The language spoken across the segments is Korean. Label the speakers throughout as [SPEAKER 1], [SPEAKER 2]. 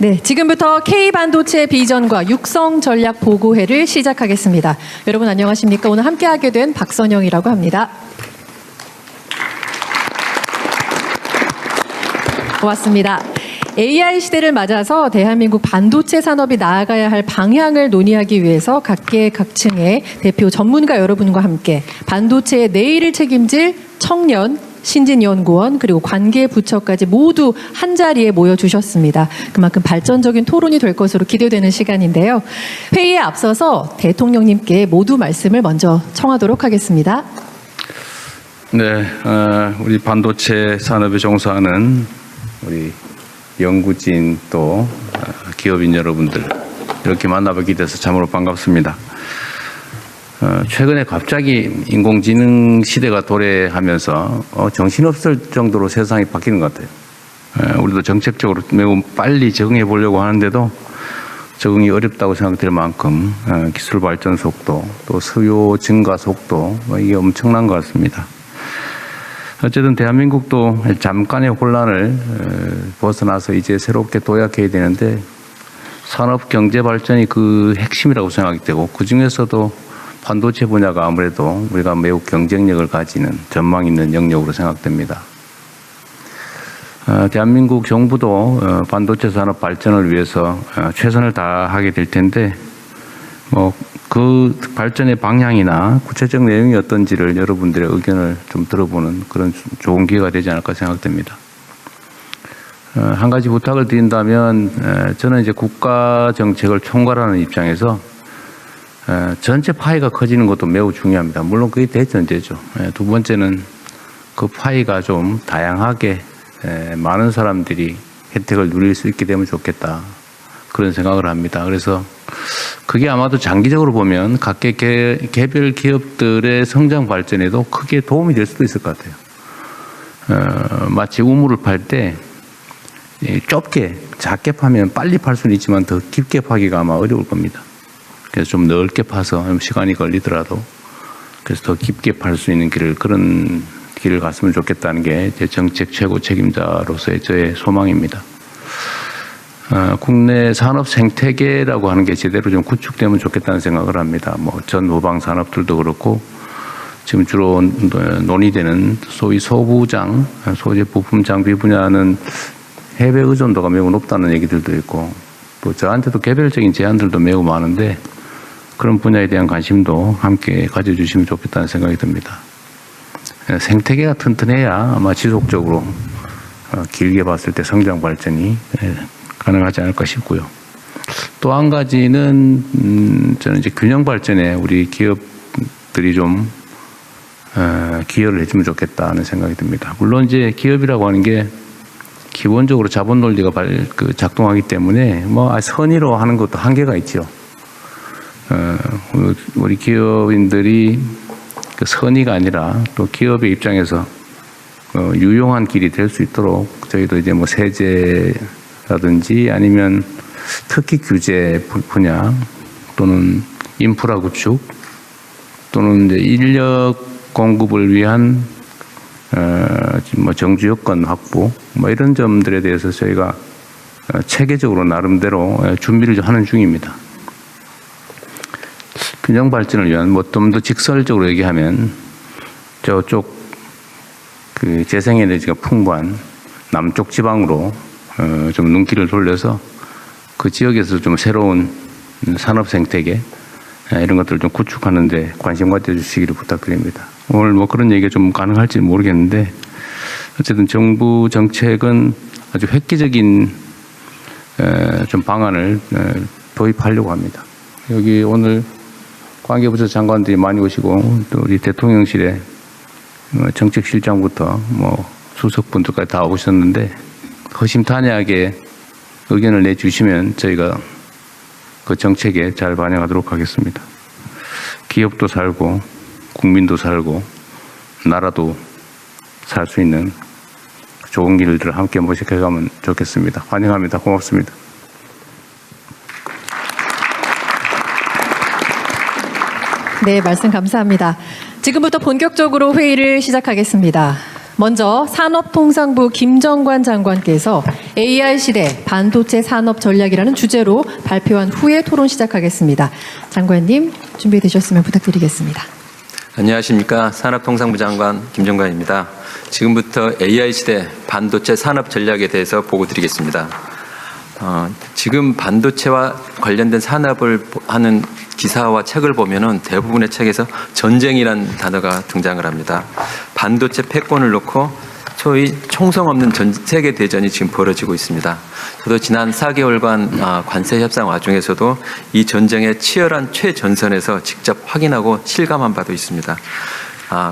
[SPEAKER 1] 네, 지금부터 K반도체 비전과 육성 전략 보고회를 시작하겠습니다. 여러분 안녕하십니까? 오늘 함께하게 된 박선영이라고 합니다. 고맙습니다. AI 시대를 맞아서 대한민국 반도체 산업이 나아가야 할 방향을 논의하기 위해서 각계각층의 대표 전문가 여러분과 함께 반도체의 내일을 책임질 청년, 신진연구원 그리고 관계 부처까지 모두 한자리에 모여주셨습니다. 그만큼 발전적인 토론이 될 것으로 기대되는 시간인데요. 회의에 앞서서 대통령님께 모두 말씀을 먼저 청하도록 하겠습니다.
[SPEAKER 2] 네, 우리 반도체 산업에 종사하는 우리 연구진 또 기업인 여러분들 이렇게 만나뵙게 돼서 참으로 반갑습니다. 최근에 갑자기 인공지능 시대가 도래하면서 정신없을 정도로 세상이 바뀌는 것 같아요. 우리도 정책적으로 매우 빨리 적응해 보려고 하는데도 적응이 어렵다고 생각될 만큼 기술 발전 속도 또 수요 증가 속도 이게 엄청난 것 같습니다. 어쨌든 대한민국도 잠깐의 혼란을 벗어나서 이제 새롭게 도약해야 되는데 산업 경제 발전이 그 핵심이라고 생각이 되고 그중에서도 반도체 분야가 아무래도 우리가 매우 경쟁력을 가지는 전망 있는 영역으로 생각됩니다. 대한민국 정부도 반도체 산업 발전을 위해서 최선을 다하게 될 텐데 그 발전의 방향이나 구체적 내용이 어떤지를 여러분들의 의견을 좀 들어보는 그런 좋은 기회가 되지 않을까 생각됩니다. 한 가지 부탁을 드린다면 저는 이제 국가 정책을 총괄하는 입장에서 전체 파이가 커지는 것도 매우 중요합니다. 물론 그게 대전제죠. 두 번째는 그 파이가 좀 다양하게 많은 사람들이 혜택을 누릴 수 있게 되면 좋겠다. 그런 생각을 합니다. 그래서 그게 아마도 장기적으로 보면 각 개별 기업들의 성장 발전에도 크게 도움이 될 수도 있을 것 같아요. 마치 우물을 팔 때 좁게 작게 파면 빨리 팔 수는 있지만 더 깊게 파기가 아마 어려울 겁니다. 그래서 좀 넓게 파서 시간이 걸리더라도 그래서 더 깊게 팔 수 있는 그런 길을 갔으면 좋겠다는 게 제 정책 최고 책임자로서의 저의 소망입니다. 국내 산업 생태계라고 하는 게 제대로 좀 구축되면 좋겠다는 생각을 합니다. 전 모방 산업들도 그렇고 지금 주로 논의되는 소위 소부장, 소재 부품 장비 분야는 해외 의존도가 매우 높다는 얘기들도 있고 또 저한테도 개별적인 제안들도 매우 많은데 그런 분야에 대한 관심도 함께 가져주시면 좋겠다는 생각이 듭니다. 생태계가 튼튼해야 아마 지속적으로 길게 봤을 때 성장 발전이 가능하지 않을까 싶고요. 또 한 가지는 저는 이제 균형 발전에 우리 기업들이 좀 기여를 해주면 좋겠다는 생각이 듭니다. 물론 이제 기업이라고 하는 게 기본적으로 자본 논리가 작동하기 때문에 선의로 하는 것도 한계가 있죠. 우리 기업인들이 그 선의가 아니라 또 기업의 입장에서 유용한 길이 될 수 있도록 저희도 이제 세제라든지 아니면 특히 규제 분야 또는 인프라 구축 또는 이제 인력 공급을 위한 정주 여건 확보 이런 점들에 대해서 저희가 체계적으로 나름대로 준비를 하는 중입니다. 균형 발전을 위한 좀 더 직설적으로 얘기하면 저쪽 그 재생에너지가 풍부한 남쪽 지방으로 좀 눈길을 돌려서 그 지역에서 좀 새로운 산업 생태계 이런 것들을 좀 구축하는 데 관심 가져주시기를 부탁드립니다. 오늘 그런 얘기가 좀 가능할지 모르겠는데 어쨌든 정부 정책은 아주 획기적인 좀 방안을 도입하려고 합니다. 여기 오늘 관계부처 장관들이 많이 오시고 또 우리 대통령실에 정책실장부터 수석분들까지 다 오셨는데 허심탄회하게 의견을 내주시면 저희가 그 정책에 잘 반영하도록 하겠습니다. 기업도 살고 국민도 살고 나라도 살 수 있는 좋은 길들을 함께 모색해가면 좋겠습니다. 환영합니다. 고맙습니다.
[SPEAKER 1] 네, 말씀 감사합니다. 지금부터 본격적으로 회의를 시작하겠습니다. 먼저 산업통상부 김정관 장관께서 AI 시대 반도체 산업 전략이라는 주제로 발표한 후에 토론 시작하겠습니다. 장관님 준비되셨으면 부탁드리겠습니다.
[SPEAKER 3] 안녕하십니까. 산업통상부 장관 김정관입니다. 지금부터 AI 시대 반도체 산업 전략에 대해서 보고 드리겠습니다. 지금 반도체와 관련된 산업을 하는 기사와 책을 보면은 대부분의 책에서 전쟁이라는 단어가 등장을 합니다. 반도체 패권을 놓고 소위 총성 없는 전 세계 대전이 지금 벌어지고 있습니다. 저도 지난 4개월간 관세 협상 와중에서도 이 전쟁의 치열한 최전선에서 직접 확인하고 실감한 바도 있습니다.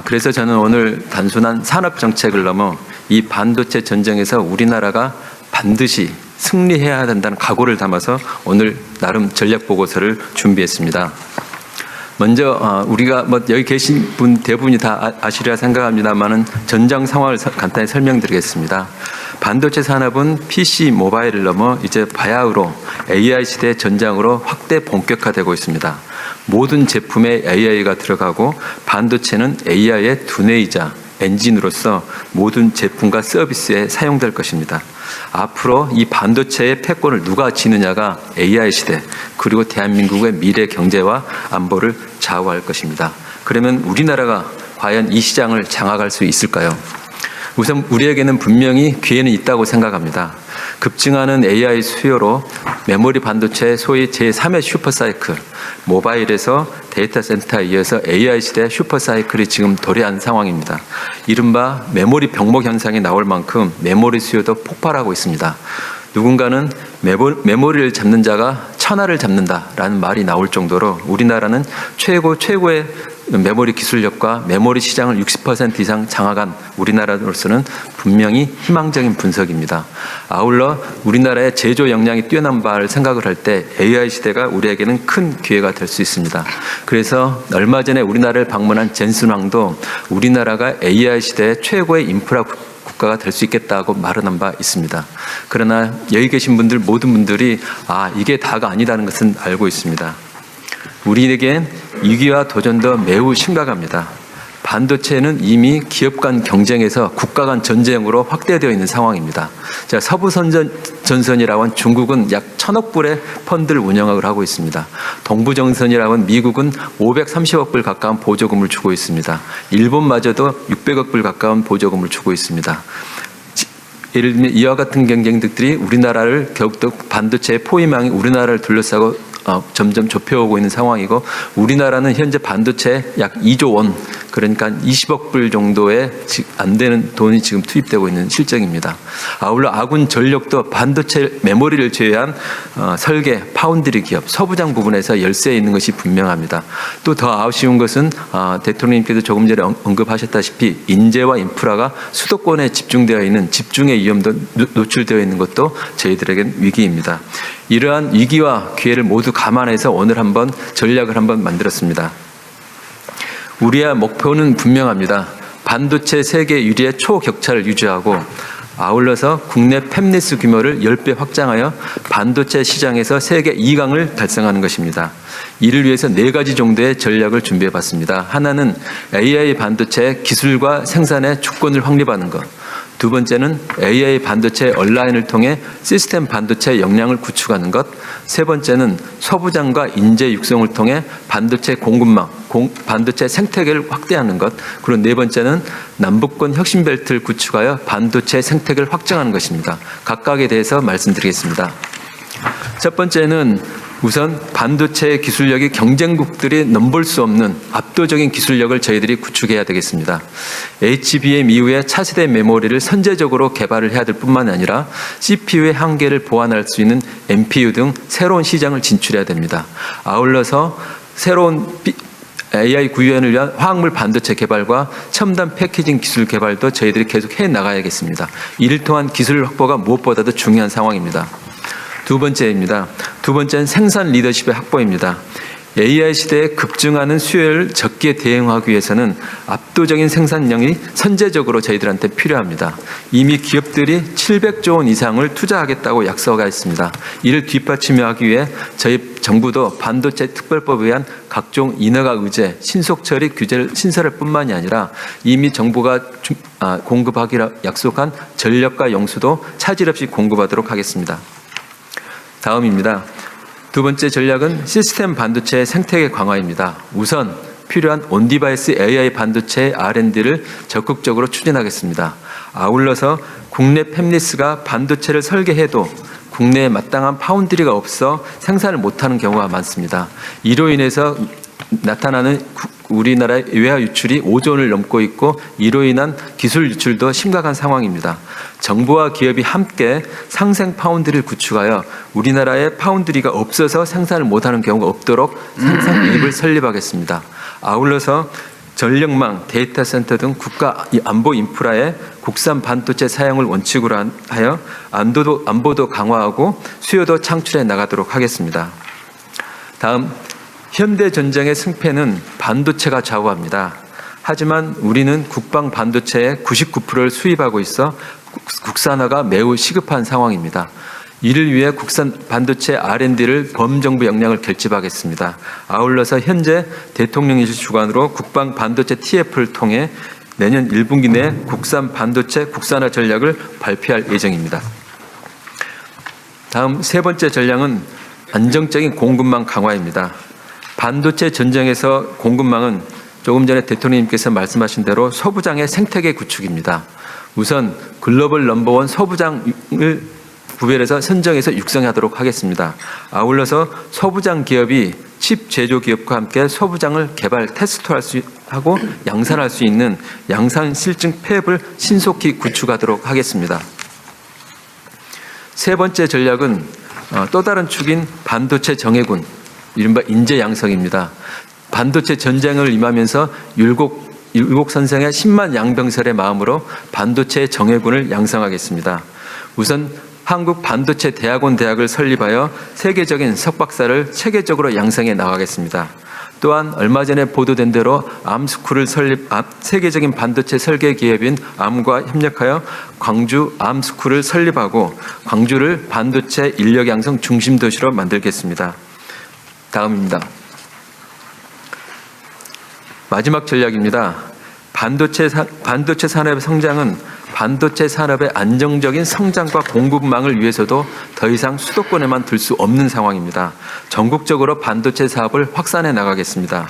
[SPEAKER 3] 그래서 저는 오늘 단순한 산업 정책을 넘어 이 반도체 전쟁에서 우리나라가 반드시 승리해야 된다는 각오를 담아서 오늘 나름 전략 보고서를 준비했습니다. 먼저 우리가 여기 계신 분 대부분이 다 아시리라 생각합니다만은 전장 상황을 간단히 설명드리겠습니다. 반도체 산업은 PC, 모바일을 넘어 이제 바야흐로 AI 시대 전장으로 확대 본격화되고 있습니다. 모든 제품에 AI가 들어가고 반도체는 AI의 두뇌이자 엔진으로서 모든 제품과 서비스에 사용될 것입니다. 앞으로 이 반도체의 패권을 누가 지느냐가 AI 시대 그리고 대한민국의 미래 경제와 안보를 좌우할 것입니다. 그러면 우리나라가 과연 이 시장을 장악할 수 있을까요? 우선 우리에게는 분명히 기회는 있다고 생각합니다. 급증하는 AI 수요로 메모리 반도체 소위 제3의 슈퍼사이클, 모바일에서 데이터 센터에 이어서 AI 시대 슈퍼사이클이 지금 도래한 상황입니다. 이른바 메모리 병목 현상이 나올 만큼 메모리 수요도 폭발하고 있습니다. 누군가는 메모리를 잡는 자가 천하를 잡는다라는 말이 나올 정도로 우리나라는 최고의 메모리 기술력과 메모리 시장을 60% 이상 장악한 우리나라로서는 분명히 희망적인 분석입니다. 아울러 우리나라의 제조 역량이 뛰어난 바를 생각을 할 때 AI 시대가 우리에게는 큰 기회가 될 수 있습니다. 그래서 얼마 전에 우리나라를 방문한 젠슨 왕도 우리나라가 AI 시대의 최고의 인프라 국가가 될 수 있겠다고 말은 바 있습니다. 그러나 여기 계신 분들 모든 분들이 이게 다가 아니다는 것은 알고 있습니다. 우리에겐 위기와 도전도 매우 심각합니다. 반도체는 이미 기업 간 경쟁에서 국가 간 전쟁으로 확대되어 있는 상황입니다. 자, 서부전선이라고 하는 중국은 약 1,000억 불의 펀드를 운영을 하고 있습니다. 동부전선이라고 하는 미국은 530억 불 가까운 보조금을 주고 있습니다. 일본마저도 600억 불 가까운 보조금을 주고 있습니다. 예를 들면 이와 같은 경쟁들이 우리나라를 더욱더 반도체의 포위망이 우리나라를 둘러싸고 점점 좁혀오고 있는 상황이고 우리나라는 현재 반도체 약 2조 원 그러니까 20억 불 정도의 안 되는 돈이 지금 투입되고 있는 실정입니다. 아울러 아군 전력도 반도체 메모리를 제외한 설계, 파운드리 기업, 서부장 부분에서 열세에 있는 것이 분명합니다. 또 더 아쉬운 것은 대통령님께서 조금 전에 언급하셨다시피 인재와 인프라가 수도권에 집중되어 있는 집중의 위험도 노출되어 있는 것도 저희들에겐 위기입니다. 이러한 위기와 기회를 모두 감안해서 오늘 한번 전략을 한번 만들었습니다. 우리의 목표는 분명합니다. 반도체 세계 유리의 초격차를 유지하고 아울러서 국내 팹리스 규모를 10배 확장하여 반도체 시장에서 세계 2강을 달성하는 것입니다. 이를 위해서 4가지 정도의 전략을 준비해 봤습니다. 하나는 AI 반도체 기술과 생산의 주권을 확립하는 것. 두 번째는 AI 반도체 온라인을 통해 시스템 반도체 역량을 구축하는 것. 세 번째는 소부장과 인재 육성을 통해 반도체 공급망, 반도체 생태계를 확대하는 것. 그리고 네 번째는 남북권 혁신벨트를 구축하여 반도체 생태계를 확장하는 것입니다. 각각에 대해서 말씀드리겠습니다. 첫 번째는 우선 반도체 기술력이 경쟁국들이 넘볼 수 없는 압도적인 기술력을 저희들이 구축해야 되겠습니다. HBM 이후에 차세대 메모리를 선제적으로 개발을 해야 될 뿐만 아니라 CPU의 한계를 보완할 수 있는 NPU 등 새로운 시장을 진출해야 됩니다. 아울러서 새로운 AI 구현을 위한 화학물 반도체 개발과 첨단 패키징 기술 개발도 저희들이 계속 해 나가야겠습니다. 이를 통한 기술 확보가 무엇보다도 중요한 상황입니다. 두 번째입니다. 두 번째는 생산 리더십의 확보입니다. AI 시대에 급증하는 수요를 적기에 대응하기 위해서는 압도적인 생산량이 선제적으로 저희들한테 필요합니다. 이미 기업들이 700조 원 이상을 투자하겠다고 약속하였습니다. 이를 뒷받침하기 위해 저희 정부도 반도체 특별법에 의한 각종 인허가 의제, 신속 처리 규제를 신설할 뿐만이 아니라 이미 정부가 공급하기로 약속한 전력과 용수도 차질 없이 공급하도록 하겠습니다. 다음입니다. 두 번째 전략은 시스템 반도체의 생태계 강화입니다. 우선 필요한 온디바이스 AI 반도체 R&D를 적극적으로 추진하겠습니다. 아울러서 국내 팹리스가 반도체를 설계해도 국내에 마땅한 파운드리가 없어 생산을 못하는 경우가 많습니다. 이로 인해서 나타나는 우리나라의 외화 유출이 5조 원을 넘고 있고 이로 인한 기술 유출도 심각한 상황입니다. 정부와 기업이 함께 상생 파운드리를 구축하여 우리나라에 파운드리가 없어서 생산을 못하는 경우가 없도록 생산입을 설립하겠습니다. 아울러서 전력망, 데이터 센터 등 국가 안보 인프라의 국산 반도체 사용을 원칙으로 하여 안보도 강화하고 수요도 창출해 나가도록 하겠습니다. 다음, 현대 전쟁의 승패는 반도체가 좌우합니다. 하지만 우리는 국방 반도체의 99%를 수입하고 있어 국산화가 매우 시급한 상황입니다. 이를 위해 국산 반도체 R&D를 범정부 역량을 결집하겠습니다. 아울러서 현재 대통령실 주관으로 국방 반도체 TF를 통해 내년 1분기 내 국산 반도체 국산화 전략을 발표할 예정입니다. 다음 세 번째 전략은 안정적인 공급망 강화입니다. 반도체 전쟁에서 공급망은 조금 전에 대통령님께서 말씀하신 대로 소부장의 생태계 구축입니다. 우선 글로벌 넘버원 소부장을 구별해서 선정해서 육성하도록 하겠습니다. 아울러서 소부장 기업이 칩 제조 기업과 함께 소부장을 개발, 테스트할 수 하고 양산할 수 있는 양산 실증 팹을 신속히 구축하도록 하겠습니다. 세 번째 전략은 또 다른 축인 반도체 정예군, 이른바 인재 양성입니다. 반도체 전쟁을 임하면서 율곡 선생의 10만 양병설의 마음으로 반도체 정예군을 양성하겠습니다. 우선 한국 반도체 대학원 대학을 설립하여 세계적인 석박사를 체계적으로 양성해 나가겠습니다. 또한 얼마 전에 보도된 대로 암스쿨을 세계적인 반도체 설계 기업인 암과 협력하여 광주 암스쿨을 설립하고 광주를 반도체 인력 양성 중심 도시로 만들겠습니다. 다음입니다. 마지막 전략입니다. 반도체 산업의 성장은 반도체 산업의 안정적인 성장과 공급망을 위해서도 더 이상 수도권에만 둘 수 없는 상황입니다. 전국적으로 반도체 사업을 확산해 나가겠습니다.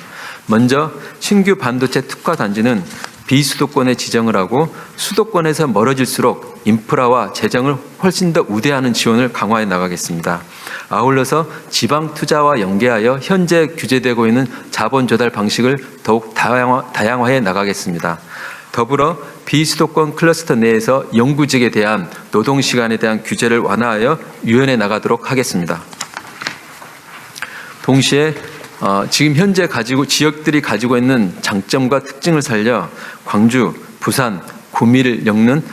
[SPEAKER 3] 먼저 신규 반도체 특화 단지는 비수도권에 지정을 하고 수도권에서 멀어질수록 인프라와 재정을 훨씬 더 우대하는 지원을 강화해 나가겠습니다. 아울러서 지방 투자와 연계하여 현재 규제되고 있는 자본 조달 방식을 더욱 다양화해 나가겠습니다. 더불어 비수도권 클러스터 내에서 영구직에 대한 노동시간에 대한 규제를 완화하여 유연해 나가도록 하겠습니다. 동시에 지금 현재 지역들이 가지고 있는 장점과 특징을 살려 광주, 부산, 구미를 엮는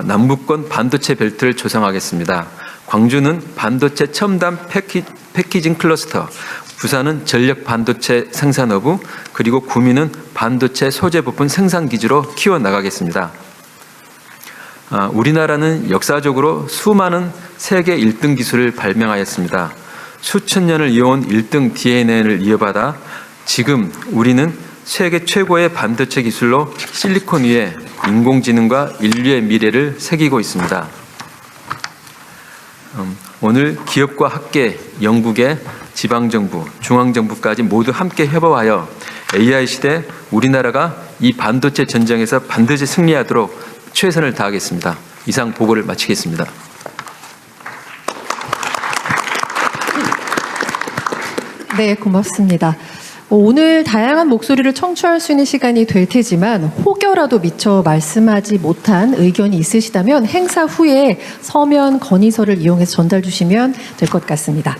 [SPEAKER 3] 남부권 반도체 벨트를 조성하겠습니다. 광주는 반도체 첨단 패키징 클러스터, 부산은 전력 반도체 생산허브, 그리고 구미는 반도체 소재 부품 생산 기지로 키워나가겠습니다. 우리나라는 역사적으로 수많은 세계 1등 기술을 발명하였습니다. 수천 년을 이어온 1등 DNA를 이어받아 지금 우리는 세계 최고의 반도체 기술로 실리콘 위에 인공지능과 인류의 미래를 새기고 있습니다. 오늘 기업과 학계, 영국의 지방정부, 중앙정부까지 모두 함께 협업하여 AI 시대 우리나라가 이 반도체 전쟁에서 반드시 승리하도록 최선을 다하겠습니다. 이상 보고를 마치겠습니다.
[SPEAKER 1] 네, 고맙습니다. 오늘 다양한 목소리를 청취할 수 있는 시간이 될 테지만 혹여라도 미처 말씀하지 못한 의견이 있으시다면 행사 후에 서면 건의서를 이용해서 전달 주시면 될 것 같습니다.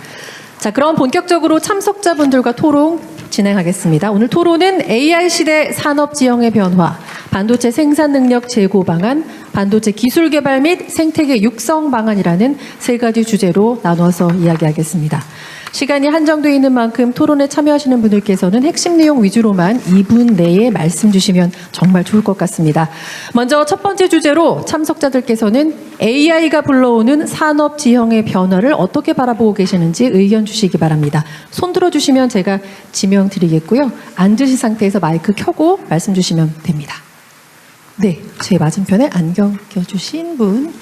[SPEAKER 1] 자, 그럼 본격적으로 참석자분들과 토론 진행하겠습니다. 오늘 토론은 AI 시대 산업 지형의 변화, 반도체 생산 능력 제고 방안, 반도체 기술 개발 및 생태계 육성 방안이라는 세 가지 주제로 나눠서 이야기하겠습니다. 시간이 한정되어 있는 만큼 토론에 참여하시는 분들께서는 핵심 내용 위주로만 2분 내에 말씀 주시면 정말 좋을 것 같습니다. 먼저 첫 번째 주제로 참석자들께서는 AI가 불러오는 산업 지형의 변화를 어떻게 바라보고 계시는지 의견 주시기 바랍니다. 손 들어주시면 제가 지명 드리겠고요. 앉으신 상태에서 마이크 켜고 말씀 주시면 됩니다. 네, 제 맞은편에 안경 껴주신 분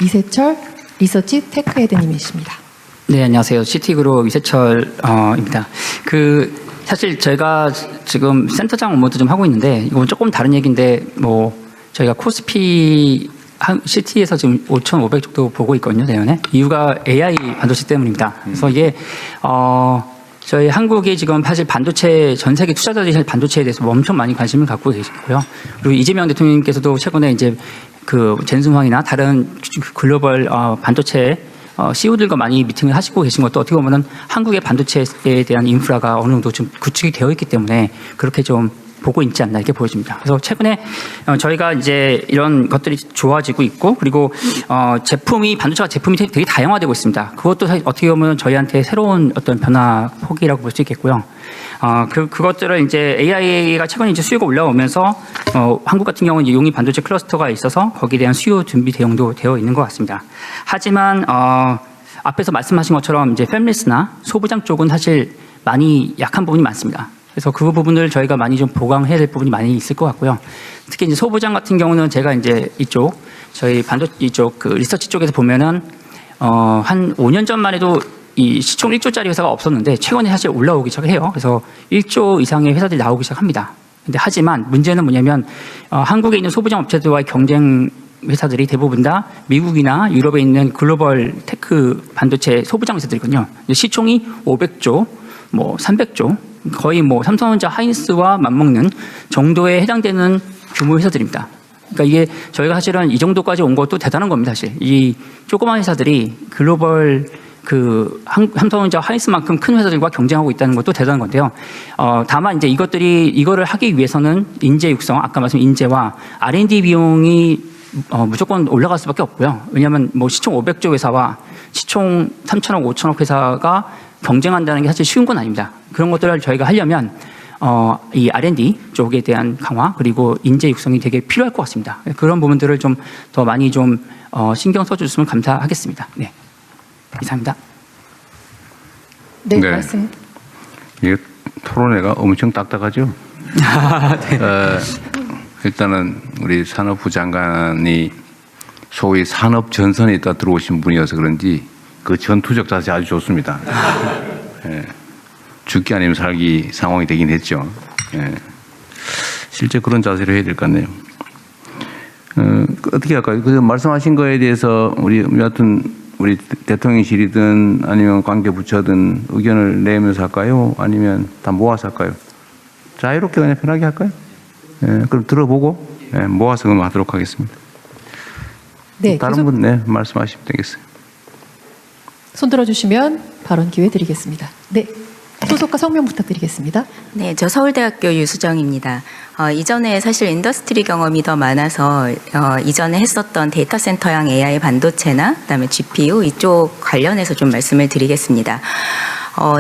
[SPEAKER 1] 이세철 리서치 테크헤드님이십니다.
[SPEAKER 4] 네, 안녕하세요. 시티그룹 이세철입니다. 사실 저희가 지금 센터장 업무도 좀 하고 있는데, 이건 조금 다른 얘기인데, 저희가 코스피 시티에서 지금 5,500 정도 보고 있거든요, 내년에. 이유가 AI 반도체 때문입니다. 그래서 이게, 저희 한국이 지금 사실 반도체, 전 세계 투자자들이 사실 반도체에 대해서 엄청 많이 관심을 갖고 계시고요. 그리고 이재명 대통령님께서도 최근에 이제 젠슨황이나 다른 글로벌 반도체 CEO들과 많이 미팅을 하시고 계신 것도 어떻게 보면은 한국의 반도체에 대한 인프라가 어느 정도 좀 구축이 되어 있기 때문에 그렇게 좀 보고 있지 않나 이렇게 보여집니다. 그래서 최근에 저희가 이제 이런 것들이 좋아지고 있고, 그리고 반도체가 제품이 되게 다양화되고 있습니다. 그것도 사실 어떻게 보면 저희한테 새로운 어떤 변화 폭이라고 볼 수 있겠고요. 그것들을 이제 AI가 최근에 이제 수요가 올라오면서 한국 같은 경우는 용인 반도체 클러스터가 있어서 거기에 대한 수요 준비 대응도 되어 있는 것 같습니다. 하지만 앞에서 말씀하신 것처럼 이제 팹리스나 소부장 쪽은 사실 많이 약한 부분이 많습니다. 그래서 그 부분을 저희가 많이 좀 보강해야 될 부분이 많이 있을 것 같고요. 특히 이제 소부장 같은 경우는 제가 이제 저희 반도체 리서치 쪽에서 보면은 한 5년 전만 해도 이 시총 1조짜리 회사가 없었는데 최근에 사실 올라오기 시작해요. 그래서 1조 이상의 회사들이 나오기 시작합니다. 근데 하지만 문제는 뭐냐면 한국에 있는 소부장 업체들과의 경쟁 회사들이 대부분 다 미국이나 유럽에 있는 글로벌 테크 반도체 소부장 회사들이거든요. 시총이 500조, 300조, 거의 삼성전자, 하이닉스와 맞먹는 정도에 해당되는 규모 회사들입니다. 그러니까 이게 저희가 사실은 이 정도까지 온 것도 대단한 겁니다. 사실 이 조그만 회사들이 글로벌 삼성전자, 하이닉스만큼 큰 회사들과 경쟁하고 있다는 것도 대단한 건데요. 다만 이제 이거를 하기 위해서는 인재 육성, 아까 말씀 인재와 R&D 비용이 무조건 올라갈 수밖에 없고요. 왜냐하면 시총 500조 회사와 시총 3천억, 5천억 회사가 경쟁한다는 게 사실 쉬운 건 아닙니다. 그런 것들을 저희가 하려면 이 R&D 쪽에 대한 강화, 그리고 인재 육성이 되게 필요할 것 같습니다. 그런 부분들을 좀 더 많이 좀 신경 써주시면 감사하겠습니다. 네, 이상입니다.
[SPEAKER 1] 네,
[SPEAKER 2] 네.
[SPEAKER 1] 말씀.
[SPEAKER 2] 이게 토론회가 엄청 딱딱하죠.
[SPEAKER 4] 네.
[SPEAKER 2] 일단은 우리 산업부 장관이 소위 산업 전선에 있다 들어오신 분이어서 그런지 그 전투적 자세 아주 좋습니다. 예. 죽기 아니면 살기 상황이 되긴 했죠. 예. 실제 그런 자세로 해야 될 것 같네요. 어떻게 할까요? 그 말씀하신 거에 대해서 여하튼 우리 대통령실이든 아니면 관계부처든 의견을 내면서 할까요? 아니면 다 모아서 할까요? 자유롭게 그냥 편하게 할까요? 예, 그럼 들어보고 모아서 그럼 하도록 하겠습니다.
[SPEAKER 1] 네,
[SPEAKER 2] 다른 분 말씀하시면 되겠어요.
[SPEAKER 1] 손 들어주시면 발언 기회 드리겠습니다. 네, 소속과 성명 부탁드리겠습니다.
[SPEAKER 5] 네, 저 서울대학교 유수정입니다. 이전에 사실 인더스트리 경험이 더 많아서 이전에 했었던 데이터 센터형 AI 반도체나 그다음에 GPU 이쪽 관련해서 좀 말씀을 드리겠습니다.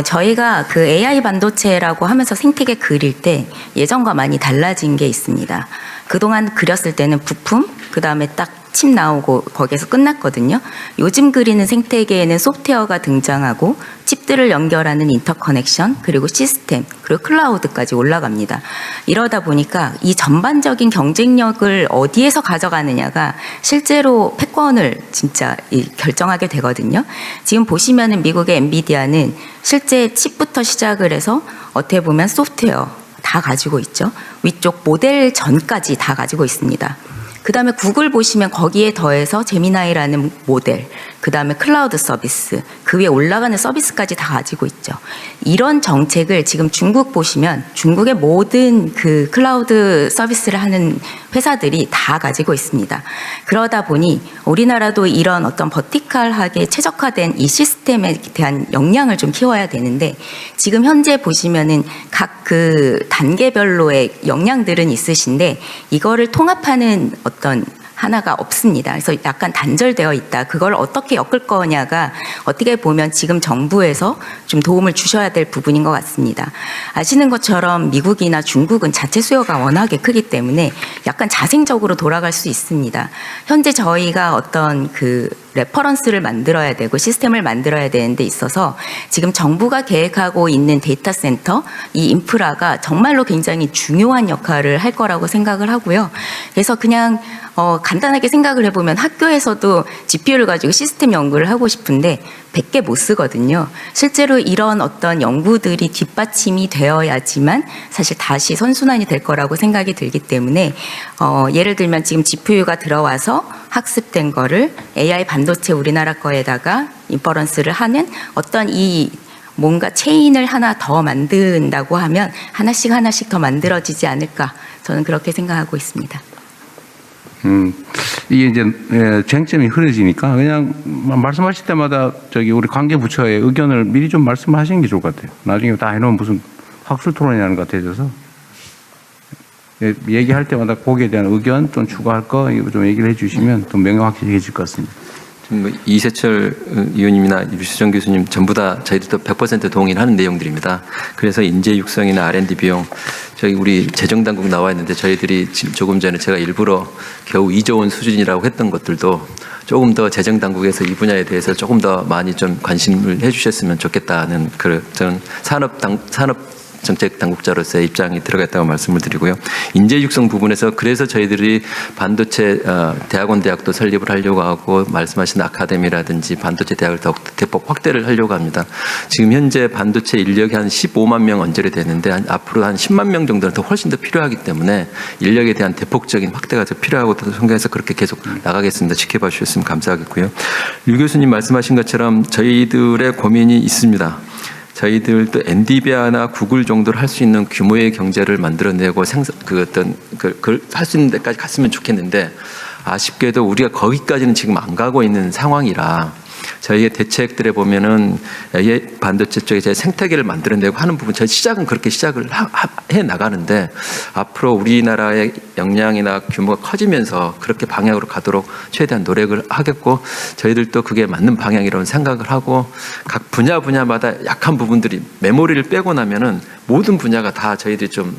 [SPEAKER 5] 저희가 그 AI 반도체라고 하면서 생태계 그릴 때 예전과 많이 달라진 게 있습니다. 그동안 그렸을 때는 부품, 그 다음에 딱 칩 나오고 거기에서 끝났거든요. 요즘 그리는 생태계에는 소프트웨어가 등장하고 칩들을 연결하는 인터커넥션, 그리고 시스템, 그리고 클라우드까지 올라갑니다. 이러다 보니까 이 전반적인 경쟁력을 어디에서 가져가느냐가 실제로 패권을 진짜 결정하게 되거든요. 지금 보시면은 미국의 엔비디아는 실제 칩부터 시작을 해서 어떻게 보면 소프트웨어 다 가지고 있죠. 위쪽 모델 전까지 다 가지고 있습니다. 그 다음에 구글 보시면 거기에 더해서 제미나이라는 모델, 그 다음에 클라우드 서비스, 그 위에 올라가는 서비스까지 다 가지고 있죠. 이런 정책을 지금 중국 보시면 중국의 모든 그 클라우드 서비스를 하는 회사들이 다 가지고 있습니다. 그러다 보니 우리나라도 이런 어떤 버티컬하게 최적화된 이 시스템에 대한 역량을 좀 키워야 되는데, 지금 현재 보시면은 각 그 단계별로의 역량들은 있으신데 이거를 통합하는 어떤 하나가 없습니다. 그래서 약간 단절되어 있다. 그걸 어떻게 엮을 거냐가 어떻게 보면 지금 정부에서 좀 도움을 주셔야 될 부분인 것 같습니다. 아시는 것처럼 미국이나 중국은 자체 수요가 워낙에 크기 때문에 약간 자생적으로 돌아갈 수 있습니다. 현재 저희가 어떤 그 레퍼런스를 만들어야 되고 시스템을 만들어야 되는 데 있어서 지금 정부가 계획하고 있는 데이터 센터 이 인프라가 정말로 굉장히 중요한 역할을 할 거라고 생각을 하고요. 그래서 그냥 간단하게 생각을 해보면 학교에서도 GPU를 가지고 시스템 연구를 하고 싶은데 100개 못 쓰거든요. 실제로 이런 어떤 연구들이 뒷받침이 되어야지만 사실 다시 선순환이 될 거라고 생각이 들기 때문에 예를 들면 지금 GPU가 들어와서 학습된 거를 AI 반도체 우리나라 거에다가 인퍼런스를 하는 어떤 이 뭔가 체인을 하나 더 만든다고 하면 하나씩 더 만들어지지 않을까 저는 그렇게 생각하고 있습니다.
[SPEAKER 2] 이게 이제 쟁점이 흐려지니까 그냥 말씀하실 때마다 우리 관계 부처의 의견을 미리 좀 말씀하시는 게 좋을 것 같아요. 나중에 다 해놓으면 무슨 학술 토론이라는 것 같아져서 얘기할 때마다 거기에 대한 의견 좀 추가할 거 이거 좀 얘기를 해주시면 더 명확해질 것 같습니다.
[SPEAKER 3] 지금 이세철 의원님이나 유수정 교수님 전부 다 저희들도 100% 동의하는 내용들입니다. 그래서 인재 육성이나 R&D 비용 저희 우리 재정당국 나와 있는데 저희들이 조금 전에 제가 일부러 겨우 2조 원 수준이라고 했던 것들도 조금 더 재정당국에서 이 분야에 대해서 조금 더 많이 좀 관심을 해주셨으면 좋겠다는 저는 산업 정책 당국자로서의 입장이 들어갔다고 말씀을 드리고요. 인재 육성 부분에서 그래서 저희들이 반도체 대학도 설립을 하려고 하고 말씀하신 아카데미라든지 반도체 대학을 더욱 대폭 확대를 하려고 합니다. 지금 현재 반도체 인력이 한 15만 명 언저리 되는데 앞으로 한 10만 명 정도는 더 훨씬 더 필요하기 때문에 인력에 대한 대폭적인 확대가 더 필요하고 생각해서 그렇게 계속 나가겠습니다. 지켜봐 주셨으면 감사하겠고요. 유 교수님 말씀하신 것처럼 저희들의 고민이 있습니다. 저희들도 엔비디아나 구글 정도를 할 수 있는 규모의 경제를 만들어내고 그걸 할 수 있는 데까지 갔으면 좋겠는데 아쉽게도 우리가 거기까지는 지금 안 가고 있는 상황이라 저희의 대책들에 보면은 반도체 쪽에 제 생태계를 만들어내고 하는 부분, 저희 시작은 그렇게 시작을 해 나가는데 앞으로 우리나라의 역량이나 규모가 커지면서 그렇게 방향으로 가도록 최대한 노력을 하겠고 저희들도 그게 맞는 방향이라고 생각을 하고 각 분야마다 약한 부분들이 메모리를 빼고 나면은 모든 분야가 다 저희들이 좀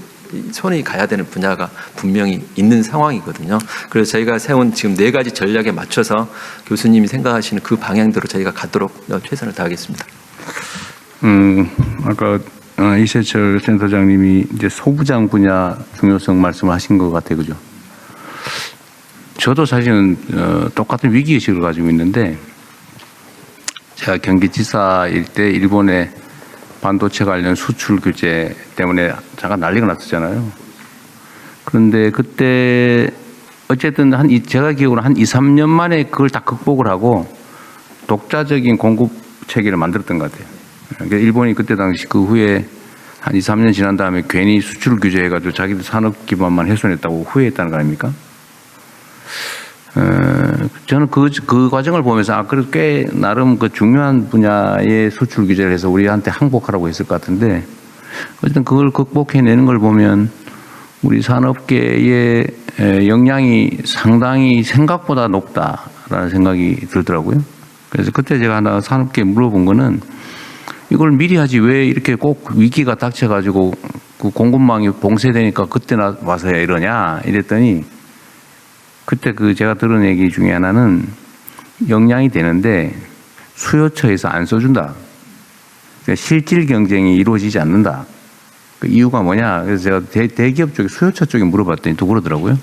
[SPEAKER 3] 손이 가야 되는 분야가 분명히 있는 상황이거든요. 그래서 저희가 세운 지금 4가지 전략에 맞춰서 교수님이 생각하시는 그 방향대로 저희가 가도록 최선을 다하겠습니다.
[SPEAKER 2] 아까 이세철 센터장님이 이제 소부장 분야 중요성 말씀하신 것 같아요, 그죠? 저도 사실은 똑같은 위기의식을 가지고 있는데 제가 경기지사일 때 일본에 반도체 관련 수출 규제 때문에 잠깐 난리가 났었잖아요. 그런데 그때 어쨌든 제가 기억으로 한 2, 3년 만에 그걸 다 극복을 하고 독자적인 공급 체계를 만들었던 것 같아요. 그러니까 일본이 그때 당시 그 후에 한 2, 3년 지난 다음에 괜히 수출 규제해가지고 자기들 산업 기반만 훼손했다고 후회했다는 거 아닙니까? 저는 그 과정을 보면서 그래도 꽤 나름 그 중요한 분야의 수출 규제를 해서 우리한테 항복하라고 했을 것 같은데 어쨌든 그걸 극복해내는 걸 보면 우리 산업계의 역량이 상당히 생각보다 높다라는 생각이 들더라고요. 그래서 그때 제가 하나 산업계에 물어본 거는 이걸 미리 하지 왜 이렇게 꼭 위기가 닥쳐가지고 그 공급망이 봉쇄되니까 그때 와서야 이러냐 이랬더니 그때 제가 들은 얘기 중에 하나는 역량이 되는데 수요처에서 안 써준다. 그러니까 실질 경쟁이 이루어지지 않는다. 그 이유가 뭐냐? 그래서 제가 대기업 쪽에 수요처 쪽에 물어봤더니 또 그러더라고요.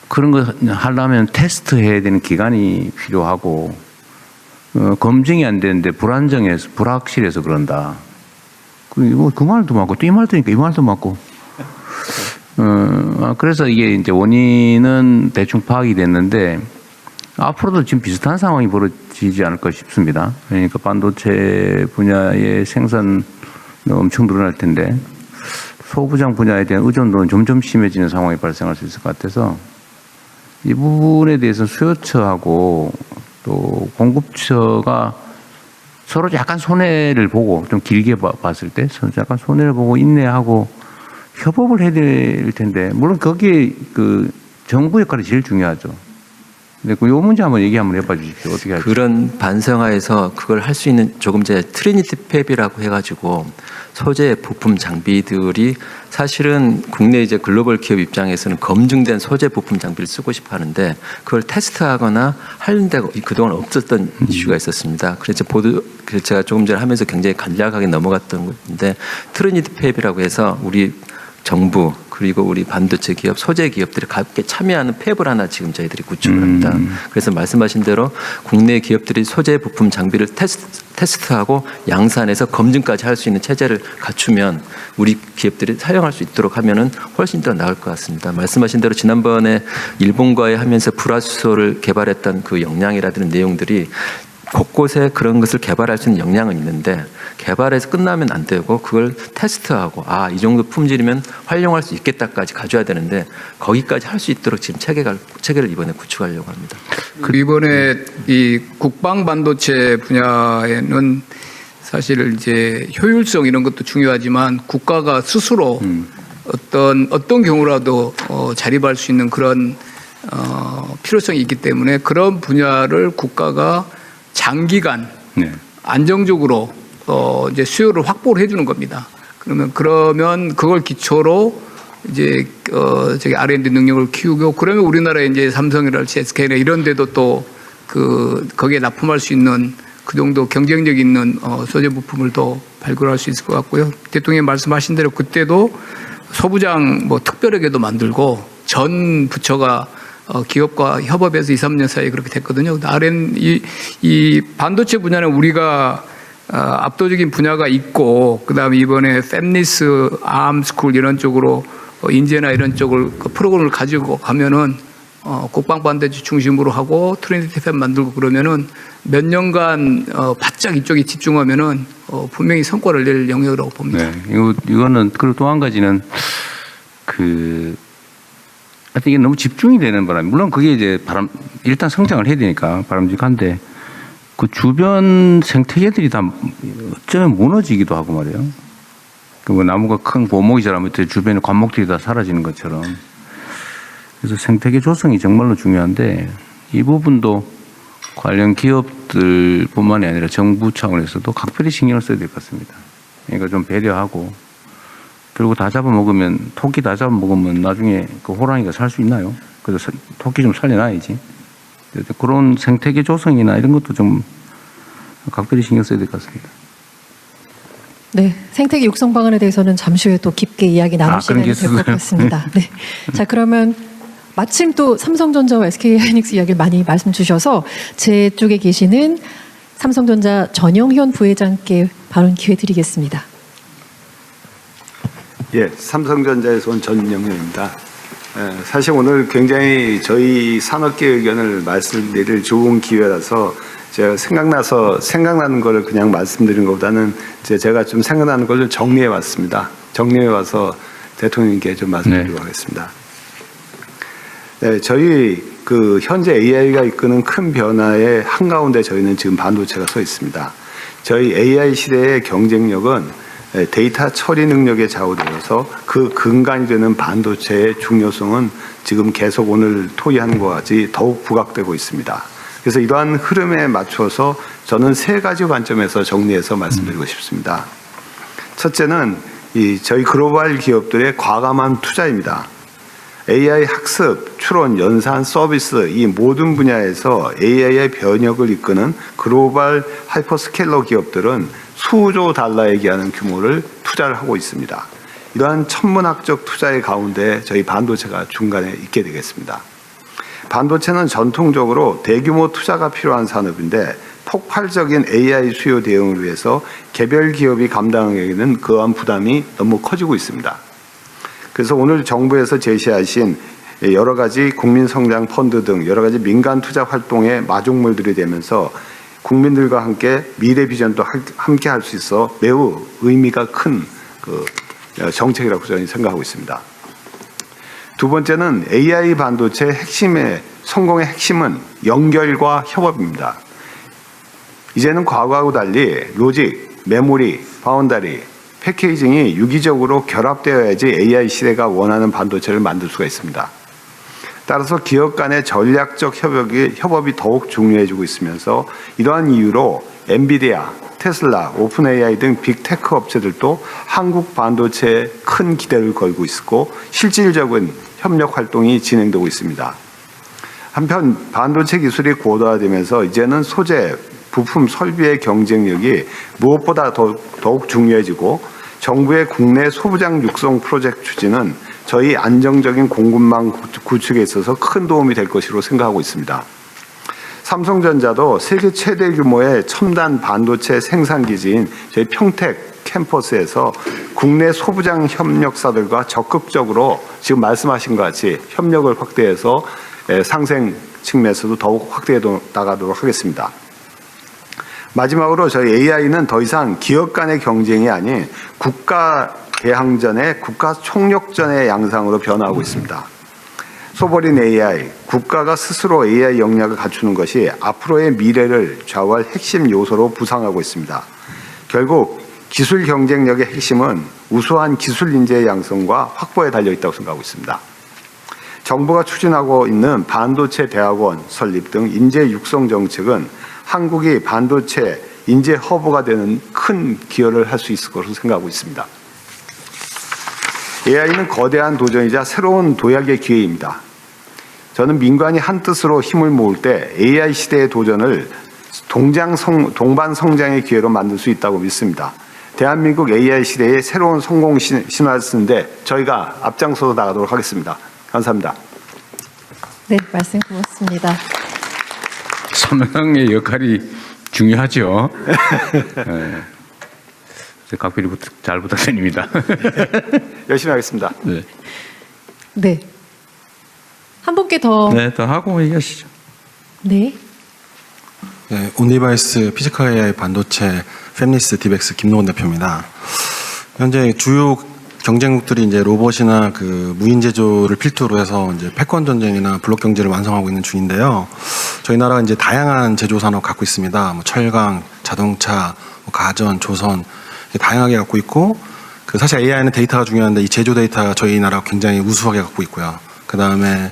[SPEAKER 2] 그런 거 하려면 테스트 해야 되는 기간이 필요하고 검증이 안 되는데 불확실해서 그런다. 그 말도 맞고 또 이 말도 하니까 이 말도 맞고. 그래서 이게 이제 원인은 대충 파악이 됐는데 앞으로도 지금 비슷한 상황이 벌어지지 않을까 싶습니다. 그러니까 반도체 분야의 생산은 엄청 늘어날 텐데 소부장 분야에 대한 의존도는 점점 심해지는 상황이 발생할 수 있을 것 같아서 이 부분에 대해서 수요처하고 또 공급처가 서로 약간 손해를 보고 좀 길게 봤을 때 약간 손해를 보고 인내하고 협업을 해야 될 텐데 물론 거기에 그 정부 역할이 제일 중요하죠. 근데 그 요 문제 한번 얘기 한번 해봐 주십시오. 어떻게 할지.
[SPEAKER 3] 그런 반성하에서 그걸 할 수 있는 조금 전에 트리니티 팹이라고 해가지고 소재 부품 장비들이 사실은 국내 이제 글로벌 기업 입장에서는 검증된 소재 부품 장비를 쓰고 싶어 하는데 그걸 테스트하거나 하는 데가 그동안 없었던 이슈가 있었습니다. 그래서 그래서 제가 조금 전에 하면서 굉장히 간략하게 넘어갔던 건데 트리니티 팹이라고 해서 우리 정부 그리고 우리 반도체 기업, 소재 기업들이 함께 참여하는 팹을 하나 지금 저희들이 구축을 합니다. 그래서 말씀하신 대로 국내 기업들이 소재 부품 장비를 테스트하고 양산해서 검증까지 할 수 있는 체제를 갖추면 우리 기업들이 사용할 수 있도록 하면은 훨씬 더 나을 것 같습니다. 말씀하신 대로 지난번에 일본과의 하면서 불화수소를 개발했던 그 역량이라든지 내용들이 곳곳에 그런 것을 개발할 수 있는 역량은 있는데 개발해서 끝나면 안 되고 그걸 테스트하고 이 정도 품질이면 활용할 수 있겠다까지 가져야 되는데 거기까지 할 수 있도록 지금 체계를 이번에 구축하려고 합니다.
[SPEAKER 6] 이번에 이 국방 반도체 분야에는 사실 이제 효율성 이런 것도 중요하지만 국가가 스스로 어떤 경우라도 자립할 수 있는 그런 필요성이 있기 때문에 그런 분야를 국가가 장기간 안정적으로 이제 수요를 확보를 해주는 겁니다. 그러면 그걸 기초로 이제 저기 R&D 능력을 키우고 그러면 우리나라에 이제 삼성이랄지 SK나 이런 데도 또 거기에 납품할 수 있는 그 정도 경쟁력 있는 소재 부품을 더 발굴할 수 있을 것 같고요. 대통령이 말씀하신 대로 그때도 소부장 뭐 특별하게도 만들고 전 부처가 기업과 협업해서 2, 3년 사이에 그렇게 됐거든요. 이 반도체 분야는 우리가 압도적인 분야가 있고 그다음에 이번에 팹리스, 암스쿨 이런 쪽으로 인재나 이런 쪽을 그 프로그램을 가지고 가면은 국방 반도체 중심으로 하고 트리니티 팹 만들고 그러면은 몇 년간 바짝 이쪽에 집중하면은 분명히 성과를 낼 영역이라고 봅니다.
[SPEAKER 2] 네, 이거는 그리고 또 한 가지는 하여튼 이게 너무 집중이 되는 바람에 물론 그게 이제 일단 성장을 해야 되니까 바람직한데 그 주변 생태계들이 다 어쩌면 무너지기도 하고 말이에요. 그 뭐 나무가 큰 고목이 자라면 주변에 관목들이 다 사라지는 것처럼 그래서 생태계 조성이 정말로 중요한데 이 부분도 관련 기업들뿐만이 아니라 정부 차원에서도 각별히 신경을 써야 될 것 같습니다. 그러니까 좀 배려하고 그리고 다 잡아먹으면 토끼 다 잡아먹으면 나중에 그 호랑이가 살 수 있나요? 그래서 토끼 좀 살려놔야지. 그런 생태계 조성이나 이런 것도 좀 각별히 신경 써야 될 것 같습니다.
[SPEAKER 1] 네, 생태계 육성 방안에 대해서는 잠시 후에 또 깊게 이야기 나눌 시간이 될 것 같습니다. 네, 자 그러면 마침 또 삼성전자와 SK하이닉스 이야기를 많이 말씀 주셔서 제 쪽에 계시는 삼성전자 전영현 부회장께 발언 기회 드리겠습니다.
[SPEAKER 7] 예, 삼성전자에서 온 전영현입니다. 사실 오늘 굉장히 저희 산업계 의견을 말씀드릴 좋은 기회라서 제가 생각나는 거를 그냥 말씀드리는 것보다는 제가 좀 생각나는 걸 좀 정리해 왔습니다. 정리해 와서 대통령님께 좀 말씀드리도록 하겠습니다. 네, 저희 현재 AI가 이끄는 큰 변화의 한가운데 저희는 지금 반도체가 서 있습니다. 저희 AI 시대의 경쟁력은 데이터 처리 능력에 좌우되어서 그 근간이 되는 반도체의 중요성은 지금 계속 오늘 토의하는 것과 같이 더욱 부각되고 있습니다. 그래서 이러한 흐름에 맞춰서 저는 세 가지 관점에서 정리해서 말씀드리고 싶습니다. 첫째는 저희 글로벌 기업들의 과감한 투자입니다. AI 학습, 추론, 연산, 서비스 이 모든 분야에서 AI의 변혁을 이끄는 글로벌 하이퍼스케일러 기업들은 수조 달러에 기하는 규모를 투자를 하고 있습니다. 이러한 천문학적 투자의 가운데 저희 반도체가 중간에 있게 되겠습니다. 반도체는 전통적으로 대규모 투자가 필요한 산업인데 폭발적인 AI 수요 대응을 위해서 개별 기업이 감당하기에는 그러한 부담이 너무 커지고 있습니다. 그래서 오늘 정부에서 제시하신 여러 가지 국민성장 펀드 등 여러 가지 민간 투자 활동의 마중물들이 되면서 국민들과 함께 미래 비전도 함께 할 수 있어 매우 의미가 큰 정책이라고 저는 생각하고 있습니다. 두 번째는 AI 반도체 성공의 핵심은 연결과 협업입니다. 이제는 과거하고 달리 로직, 메모리, 바운더리, 패키징이 유기적으로 결합되어야지 AI 시대가 원하는 반도체를 만들 수가 있습니다. 따라서 기업 간의 전략적 협업이 더욱 중요해지고 있으면서 이러한 이유로 엔비디아, 테슬라, 오픈 AI 등 빅테크 업체들도 한국 반도체에 큰 기대를 걸고 있고 실질적인 협력 활동이 진행되고 있습니다. 한편 반도체 기술이 고도화되면서 이제는 소재, 부품 설비의 경쟁력이 무엇보다 더욱 중요해지고 정부의 국내 소부장 육성 프로젝트 추진은 저희 안정적인 공급망 구축에 있어서 큰 도움이 될 것으로 생각하고 있습니다. 삼성전자도 세계 최대 규모의 첨단 반도체 생산기지인 저희 평택 캠퍼스에서 국내 소부장 협력사들과 적극적으로 지금 말씀하신 것 같이 협력을 확대해서 상생 측면에서도 더욱 확대해 나가도록 하겠습니다. 마지막으로 저희 AI는 더 이상 기업 간의 경쟁이 아닌 국가 대항전의 국가 총력전의 양상으로 변화하고 있습니다. 소버린 AI, 국가가 스스로 AI 역량을 갖추는 것이 앞으로의 미래를 좌우할 핵심 요소로 부상하고 있습니다. 결국 기술 경쟁력의 핵심은 우수한 기술 인재의 양성과 확보에 달려 있다고 생각하고 있습니다. 정부가 추진하고 있는 반도체 대학원 설립 등 인재 육성 정책은 한국이 반도체 인재 허브가 되는 큰 기여를 할 수 있을 것으로 생각하고 있습니다. AI는 거대한 도전이자 새로운 도약의 기회입니다. 저는 민간이 한뜻으로 힘을 모을 때 AI 시대의 도전을 동반 성장의 기회로 만들 수 있다고 믿습니다. 대한민국 AI 시대의 새로운 성공 신화를 쓰는데 저희가 앞장서서 나가도록 하겠습니다. 감사합니다.
[SPEAKER 1] 네, 말씀 고맙습니다.
[SPEAKER 2] 삼성의 역할이 중요하죠. 네. 각별히 잘 부탁드립니다.
[SPEAKER 7] 열심히 하겠습니다.
[SPEAKER 2] 네.
[SPEAKER 1] 네. 한 분께 더.
[SPEAKER 8] 네, 더 하고 얘기하시죠.
[SPEAKER 1] 네.
[SPEAKER 9] 네, 온디바이스 피지컬 AI 반도체 팹리스 디벡스 김노건 대표입니다. 현재 주요 경쟁국들이 이제 로봇이나 그 무인 제조를 필두로 해서 이제 패권 전쟁이나 블록 경제를 완성하고 있는 중인데요. 저희 나라가 이제 다양한 제조 산업 갖고 있습니다. 뭐 철강, 자동차, 뭐 가전, 조선 다양하게 갖고 있고, 그 사실 AI는 데이터가 중요한데 이 제조 데이터가 저희 나라가 굉장히 우수하게 갖고 있고요. 그 다음에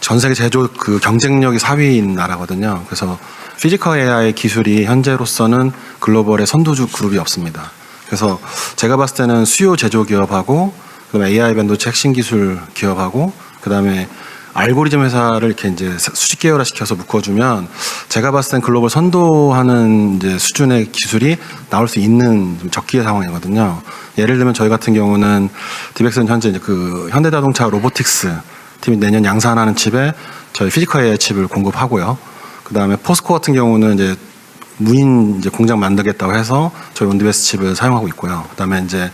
[SPEAKER 9] 전 세계 제조 그 경쟁력이 4위인 나라거든요. 그래서 피지컬 AI 기술이 현재로서는 글로벌의 선두주 그룹이 없습니다. 그래서 제가 봤을 때는 수요 제조 기업하고 그다음에 AI 반도체 핵심 기술 기업하고 그다음에 알고리즘 회사를 이렇게 이제 수직 계열화 시켜서 묶어주면 제가 봤을 땐 글로벌 선도하는 이제 수준의 기술이 나올 수 있는 좀 적기의 상황이거든요. 예를 들면 저희 같은 경우는 디벡스는 현재 이제 그 현대자동차 로보틱스 팀이 내년 양산하는 칩에 저희 피지컬 AI 칩을 공급하고요. 그다음에 포스코 같은 경우는 이제 무인 이제 공장 만들겠다고 해서 저희 온디베스 칩을 사용하고 있고요. 그다음에 이제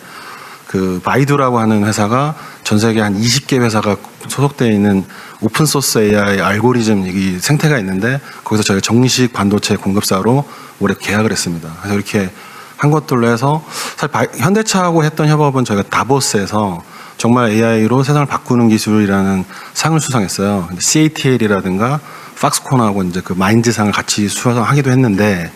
[SPEAKER 9] 그 바이두라고 하는 회사가 전 세계 한 20개 회사가 소속되어 있는 오픈 소스 AI 알고리즘 이 생태가 있는데 거기서 저희가 정식 반도체 공급사로 올해 계약을 했습니다. 그래서 이렇게 한 것들로 해서 사실 현대차하고 했던 협업은 저희가 다보스에서 정말 AI로 세상을 바꾸는 기술이라는 상을 수상했어요. CATL이라든가 팍스콘하고 이제 그 마인즈상을 같이 수상하기도 했는데,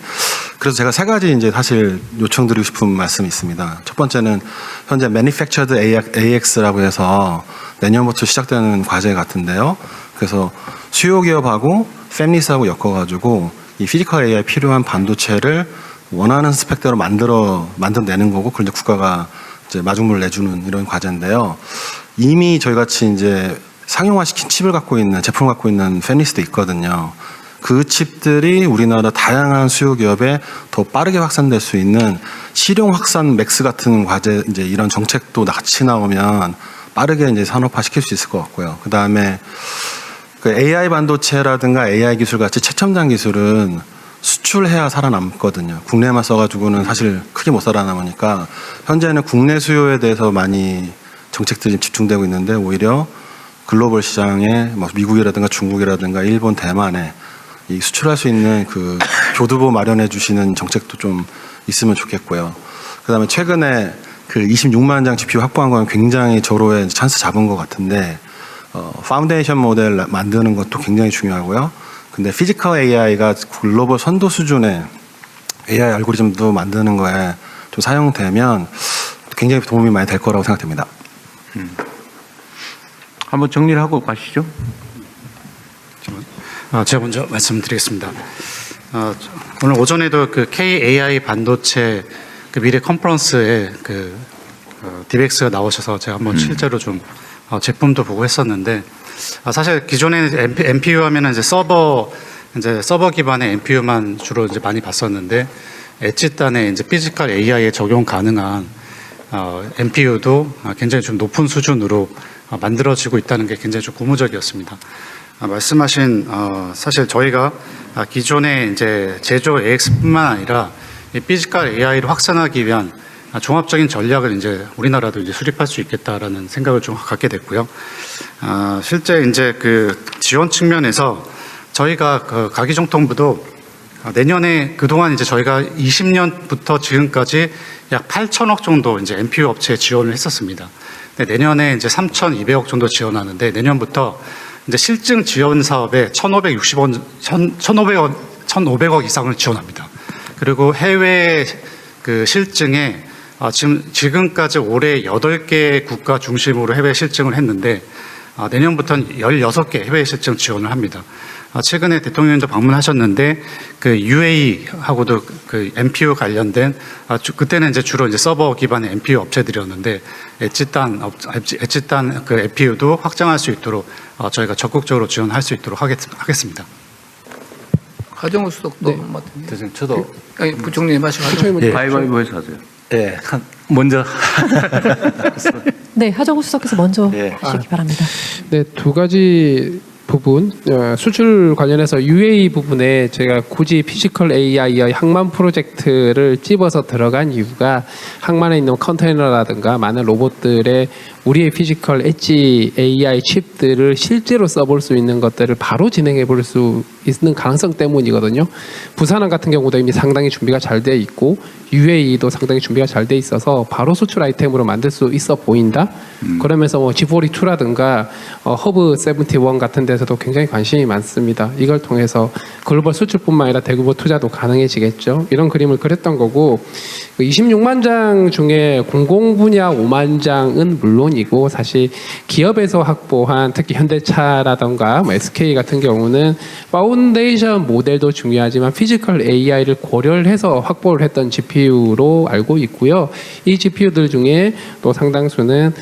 [SPEAKER 9] 그래서 제가 세 가지 이제 사실 요청드리고 싶은 말씀이 있습니다. 첫 번째는 현재 Manufactured AX라고 해서 내년부터 시작되는 과제 같은데요. 그래서 수요 기업하고 팹리스하고 엮어가지고 이 피지컬 AI 필요한 반도체를 원하는 스펙대로 만들어내는 거고, 그걸 이제 국가가 이제 마중물을 내주는 이런 과제인데요. 이미 저희 같이 이제 상용화시킨 칩을 갖고 있는 제품을 갖고 있는 팹리스도 있거든요. 그 칩들이 우리나라 다양한 수요 기업에 더 빠르게 확산될 수 있는 실용 확산 맥스 같은 과제 이제 이런 정책도 같이 나오면 빠르게 이제 산업화 시킬 수 있을 것 같고요. 그 다음에 그 AI 반도체라든가 AI 기술 같이 최첨단 기술은 수출해야 살아남거든요. 국내만 써가지고는 사실 크게 못 살아남으니까 현재는 국내 수요에 대해서 많이 정책들이 집중되고 있는데 오히려 글로벌 시장에 뭐 미국이라든가 중국이라든가 일본, 대만에 이 수출할 수 있는 그 교두보 마련해 주시는 정책도 좀 있으면 좋겠고요. 그다음에 최근에 그 26만 장 GPU 확보한 건 굉장히 저로의 찬스 잡은 것 같은데 파운데이션 모델 만드는 것도 굉장히 중요하고요. 근데 피지컬 AI가 글로벌 선도 수준의 AI 알고리즘도 만드는 거에 좀 사용되면 굉장히 도움이 많이 될 거라고 생각됩니다.
[SPEAKER 2] 한번 정리를 하고 가시죠.
[SPEAKER 8] 제가 먼저 말씀드리겠습니다. 오늘 오전에도 그 KAI 반도체 그 미래 컨퍼런스에 디벡스가 나오셔서 제가 한번 실제로 좀 제품도 보고 했었는데, 사실 기존에는 NPU 하면은 이제 서버 기반의 NPU만 주로 이제 많이 봤었는데, 엣지단에 이제 피지컬 AI에 적용 가능한 NPU도 굉장히 좀 높은 수준으로 만들어지고 있다는 게 굉장히 좀 고무적이었습니다. 말씀하신 사실 저희가 기존의 이제 제조 AX뿐만 아니라 이 피지컬 AI를 확산하기 위한 종합적인 전략을 이제 우리나라도 이제 수립할 수 있겠다라는 생각을 좀 갖게 됐고요. 실제 이제 그 지원 측면에서 저희가 그 가기정통부도 내년에 그동안 이제 저희가 20년부터 지금까지 약 8천억 정도 이제 NPU 업체에 지원을 했었습니다. 근데 내년에 이제 3,200억 정도 지원하는데, 내년부터 이제 실증 지원 사업에 1,500억 이상을 지원합니다. 그리고 해외 그 실증에 지금까지 올해 8개 국가 중심으로 해외 실증을 했는데, 내년부터는 16개 해외 실증 지원을 합니다. 최근에 대통령님도 방문하셨는데 그 UAE하고도 그 NPU 관련된 그때는 이제 주로 이제 서버 기반의 NPU 업체들이었는데, 엣지단 그 NPU도 확장할 수 있도록 저희가 적극적으로 지원할 수 있도록 하겠습니다.
[SPEAKER 6] 하정우 수석도
[SPEAKER 2] 대신 저도
[SPEAKER 6] 부총리 말씀하시죠.
[SPEAKER 2] 가위바위보해서 하세요.
[SPEAKER 9] 예, 먼저
[SPEAKER 1] 네, 하정우 수석께서 먼저
[SPEAKER 9] 네.
[SPEAKER 1] 하시기 바랍니다.
[SPEAKER 10] 네, 두 가지 부분, 수출 관련해서 UAE 부분에 제가 굳이 피지컬 AI의 항만 프로젝트를 집어서 들어간 이유가, 항만에 있는 컨테이너라든가 많은 로봇들의 우리의 피지컬 엣지 AI 칩들을 실제로 써볼 수 있는 것들을 바로 진행해 볼 수 있는 가능성 때문이거든요. 부산항 같은 경우도 이미 상당히 준비가 잘 돼 있고, UAE도 상당히 준비가 잘 돼 있어서 바로 수출 아이템으로 만들 수 있어 보인다. 그러면서 뭐 G42라든가 허브 71 같은 데서도 굉장히 관심이 많습니다. 이걸 통해서 글로벌 수출뿐만 아니라 대규모 투자도 가능해지겠죠. 이런 그림을 그렸던 거고, 26만 장 중에 공공 분야 5만 장은 물론이고, 사실 기업에서 확보한 특히 현대차라든가 뭐 SK 같은 경우는 파운데이션 모델도 중요하지만 피지컬 AI를 고려를 해서 확보를 했던 GPU로 알고 있고요. 이 GPU들 중에 또 상당수는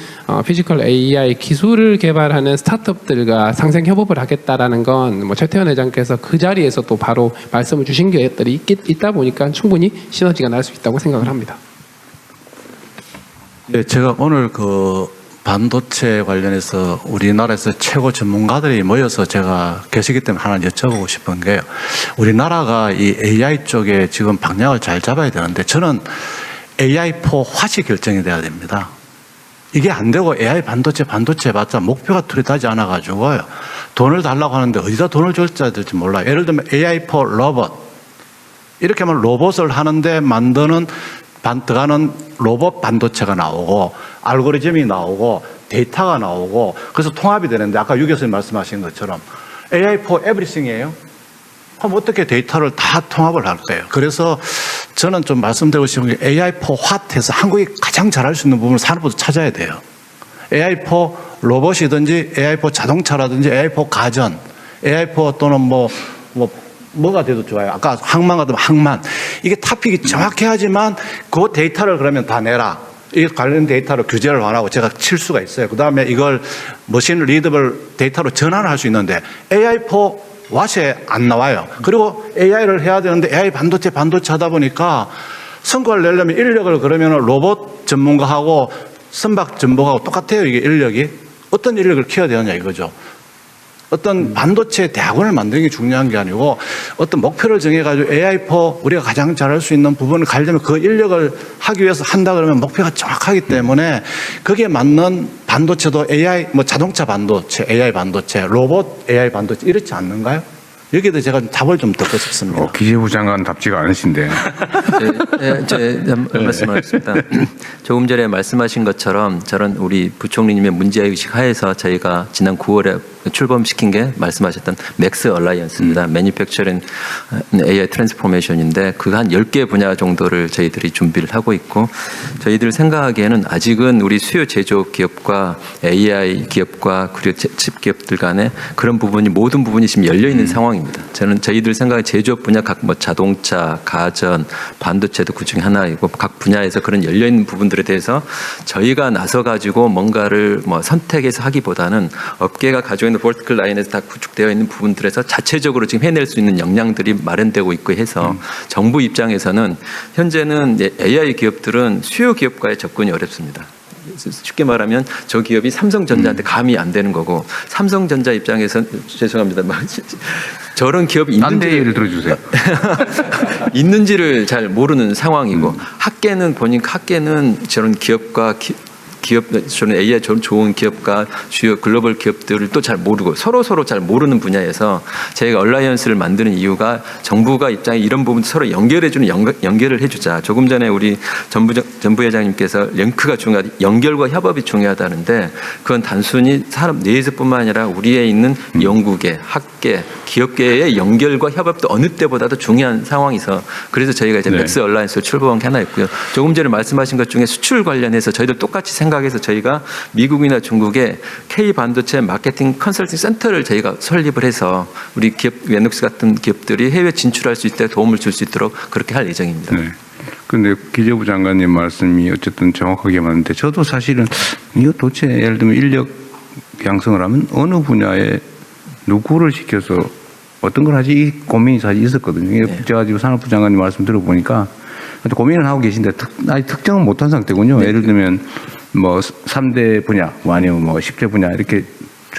[SPEAKER 10] 피지컬 AI 기술을 개발하는 스타트업들과 상생 협업을 하겠다라는 건 뭐 최태원 회장께서 그 자리에서 또 바로 말씀을 주신 것들이 있다 보니까 충분히 시너지가 날 수 있다고 생각을 합니다.
[SPEAKER 9] 네, 제가 오늘 그 반도체 관련해서 우리나라에서 최고 전문가들이 모여서 제가 계시기 때문에 하나 여쭤보고 싶은 게, 우리나라가 이 AI 쪽에 지금 방향을 잘 잡아야 되는데, 저는 AI4 화시 결정이 돼야 됩니다. 이게 안 되고 AI 반도체 봤자 목표가 뚜렷하지 않아가지고요. 돈을 달라고 하는데 어디다 돈을 줘야 될지 몰라요. 예를 들면 AI4 로봇. 이렇게 하면 로봇을 하는데 들어가는 로봇 반도체가 나오고, 알고리즘이 나오고, 데이터가 나오고, 그래서 통합이 되는데, 아까 유 교수님 말씀하신 것처럼 AI4 everything이에요. 그럼 어떻게 데이터를 다 통합을 할까요? 그래서 저는 좀 말씀드리고 싶은 게, AI4 핫해서 한국이 가장 잘할 수 있는 부분을 산업부터 찾아야 돼요. AI4 로봇이든지 AI4 자동차라든지 AI4 가전, AI4 또는 뭐가 돼도 좋아요. 아까 항만 같으면 항만. 이게 토픽이 정확해야지만 그 데이터를 그러면 다 내라. 이 관련 데이터로 규제를 완화하고 제가 칠 수가 있어요. 그 다음에 이걸 머신 리더블 데이터로 전환을 할 수 있는데, AI4 왓에 안 나와요. 그리고 AI를 해야 되는데 AI 반도체 하다 보니까 성과를 내려면 인력을 그러면 로봇 전문가하고 선박 전문가하고 똑같아요. 이게 인력이. 어떤 인력을 키워야 되느냐 이거죠. 어떤 반도체 대학원을 만드는 게 중요한 게 아니고, 어떤 목표를 정해가지고 AI4 우리가 가장 잘할 수 있는 부분을 가려면 그 인력을 하기 위해서 한다 그러면 목표가 정확하기 때문에, 거기에 맞는 반도체도 AI, 자동차 반도체, AI 반도체, 로봇 AI 반도체 이렇지 않는가요? 여기에도 제가 답을 좀 듣고 싶습니다.
[SPEAKER 2] 기재부 장관답지가 않으신데.
[SPEAKER 3] 제 말씀을 하겠습니다. 조금 전에 말씀하신 것처럼 저는 우리 부총리님의 문제의식 하에서 저희가 지난 9월에 출범시킨 게 말씀하셨던 맥스 얼라이언스입니다. 매니팩처링 AI 트랜스포메이션인데 그 한 10개 분야 정도를 저희들이 준비를 하고 있고 저희들 생각하기에는 아직은 우리 수요 제조업 기업과 AI 기업과 그리고 칩 기업들 간에 그런 부분이 모든 부분이 지금 열려 있는 상황입니다. 저희들 생각에 제조업 분야 각 뭐 자동차, 가전, 반도체도 그 중에 하나이고 각 분야에서 그런 열려 있는 부분들에 대해서 저희가 나서 가지고 뭔가를 뭐 선택해서 하기보다는 업계가 가지고 있는 볼티컬 라인에서 다 구축되어 있는 부분들에서 자체적으로 지금 해낼 수 있는 역량들이 마련되고 있고 해서 정부 입장에서는 현재는 AI 기업들은 수요 기업과의 접근이 어렵습니다. 쉽게 말하면 저 기업이 삼성전자한테 감이 안 되는 거고 삼성전자 입장에서 죄송합니다. 저런 기업이
[SPEAKER 2] 딴데 예를 들어주세요.
[SPEAKER 3] 있는지를 잘 모르는 상황이고 학계는 저런 기업과 저는 AI 좋은 기업과 주요 글로벌 기업들을 또 잘 모르고 서로 잘 모르는 분야에서 저희가 얼라이언스를 만드는 이유가 정부가 입장에 이런 부분 서로 연결해주는 연결을 해주자. 조금 전에 우리 전부 회장님께서 링크가 중요하다, 연결과 협업이 중요하다는데 그건 단순히 사람 내에서뿐만 아니라 우리에 있는 연구계, 학계, 기업계의 연결과 협업도 어느 때보다도 중요한 상황이서 그래서 저희가 이제 맥스 얼라이언스를 출범한 게 하나 있고요. 조금 전에 말씀하신 것 중에 수출 관련해서 저희도 똑같이 생각해서 저희가 미국이나 중국의 K 반도체 마케팅 컨설팅 센터를 저희가 설립을 해서 우리 기업 웨녹스 같은 기업들이 해외 진출할 수 있도록 도움을 줄 수 있도록 그렇게 할 예정입니다.
[SPEAKER 2] 네. 근데 기재부 장관님 말씀이 어쨌든 정확하게 맞는데 저도 사실은 이거 도대체 예를 들면 인력 양성을 하면 어느 분야에 누구를 시켜서 어떤 걸 하지 이 고민이 사실 있었거든요. 제가 지금 산업부 장관님 말씀 들어보니까 고민을 하고 계신데 아직 특정은 못한 상태군요. 예를 들면 뭐 3대 분야 아니면 뭐 10대 분야 이렇게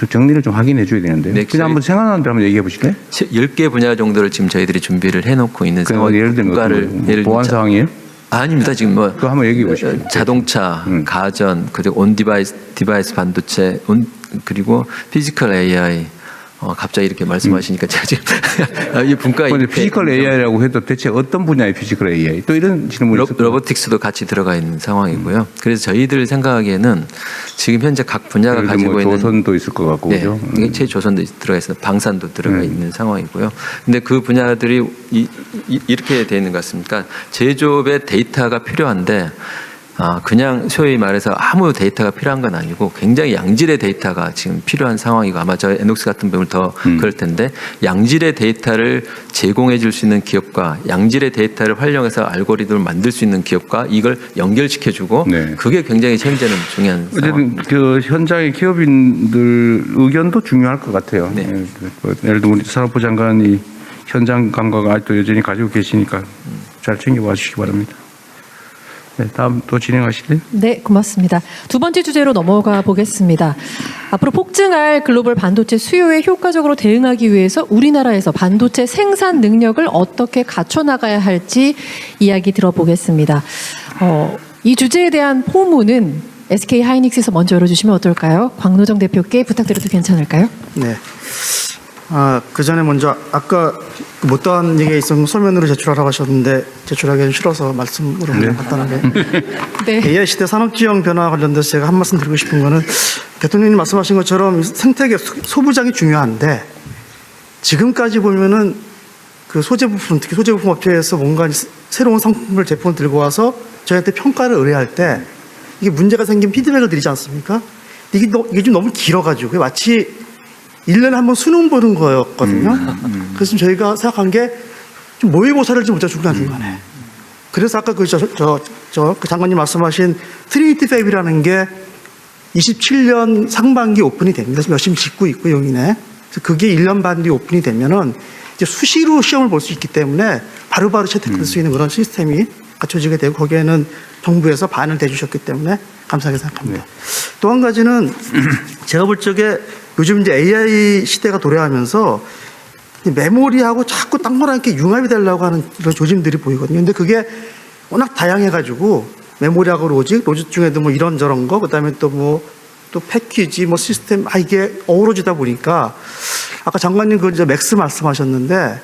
[SPEAKER 2] 정리를 좀 확인해 줘야 되는데요. 그냥 한번 생각나는 대로 한번 얘기해 보실래요?
[SPEAKER 3] 10개 분야 정도를 지금 저희들이 준비를 해놓고 있는 상황.
[SPEAKER 2] 예를 들면 보안 상황이에요?
[SPEAKER 3] 아닙니다. 지금 뭐
[SPEAKER 2] 그거 한번 얘기해 보시죠.
[SPEAKER 3] 자동차, 가전, 그리고 디바이스 반도체, 그리고 피지컬 AI. 갑자기 이렇게 말씀하시니까 제가 지금 이 분과
[SPEAKER 2] 근데 피지컬 AI라고 해도 대체 어떤 분야의 피지컬 AI? 또 이런 질문이 있었거든요.
[SPEAKER 3] 로보틱스도 같이 들어가 있는 상황이고요. 그래서 저희들 생각하기에는 지금 현재 각 분야가 가지고 있는
[SPEAKER 2] 조선도 있을 것 같고, 그죠?
[SPEAKER 3] 최조선도 들어가 있어서 방산도 들어가 있는 상황이고요. 근데 그 분야들이 이렇게 되어 있는 것 같습니까? 제조업의 데이터가 필요한데 그냥 소위 말해서 아무 데이터가 필요한 건 아니고 굉장히 양질의 데이터가 지금 필요한 상황이고 아마 저희 에녹스 같은 경우는 더 그럴 텐데 양질의 데이터를 제공해 줄 수 있는 기업과 양질의 데이터를 활용해서 알고리즘을 만들 수 있는 기업과 이걸 연결시켜 주고 그게 굉장히 현재는 중요한 상황입니다.
[SPEAKER 2] 그 현장의 기업인들 의견도 중요할 것 같아요. 예를 들면 우리 산업부 장관이 현장 감각을 아직도 여전히 가지고 계시니까 잘 챙겨와 주시기 바랍니다. 네, 다음 또 진행하실래요?
[SPEAKER 1] 네, 고맙습니다. 두 번째 주제로 넘어가 보겠습니다. 앞으로 폭증할 글로벌 반도체 수요에 효과적으로 대응하기 위해서 우리나라에서 반도체 생산 능력을 어떻게 갖춰나가야 할지 이야기 들어보겠습니다. 이 주제에 대한 포문은 SK 하이닉스에서 먼저 열어주시면 어떨까요? 광노정 대표께 부탁드려도 괜찮을까요?
[SPEAKER 11] 네. 그 전에 먼저 아까 못다한 얘기가 있으면 서면으로 제출하라고 하셨는데 제출하기는 싫어서 말씀으로 그냥 간단하게 AI 시대 산업지형 변화 관련돼서 제가 한 말씀 드리고 싶은 거는 대통령님 말씀하신 것처럼 생태계 소부장이 중요한데 지금까지 보면은 그 소재 부품 특히 소재 부품 업체에서 뭔가 새로운 상품을 제품을 들고 와서 저희한테 평가를 의뢰할 때 이게 문제가 생긴 피드백을 드리지 않습니까? 이게 좀 너무 길어가지고 마치 1년에 한 번 수능 보는 거였거든요. 그래서 저희가 생각한 게 좀 모의고사를 좀 못해 중간중간에. 그래서 아까 그 장관님 말씀하신 트리니티 팹이라는 게 27년 상반기 오픈이 됩니다. 지금 열심히 짓고 있고 용인에. 그래서 그게 1년 반 뒤 오픈이 되면은 이제 수시로 시험을 볼 수 있기 때문에 바로바로 채택될 수 있는 그런 시스템이 갖춰지게 되고 거기에는 정부에서 반을 대주셨기 때문에 감사하게 생각합니다. 또 한 가지는 제가 볼 적에 요즘 이제 AI 시대가 도래하면서 메모리하고 자꾸 딴 거랑 이렇게 융합이 되려고 하는 그런 조짐들이 보이거든요. 근데 그게 워낙 다양해가지고 메모리하고 로직 중에도 뭐 이런저런 거, 그 다음에 또 패키지, 시스템, 이게 어우러지다 보니까 아까 장관님 그 이제 맥스 말씀하셨는데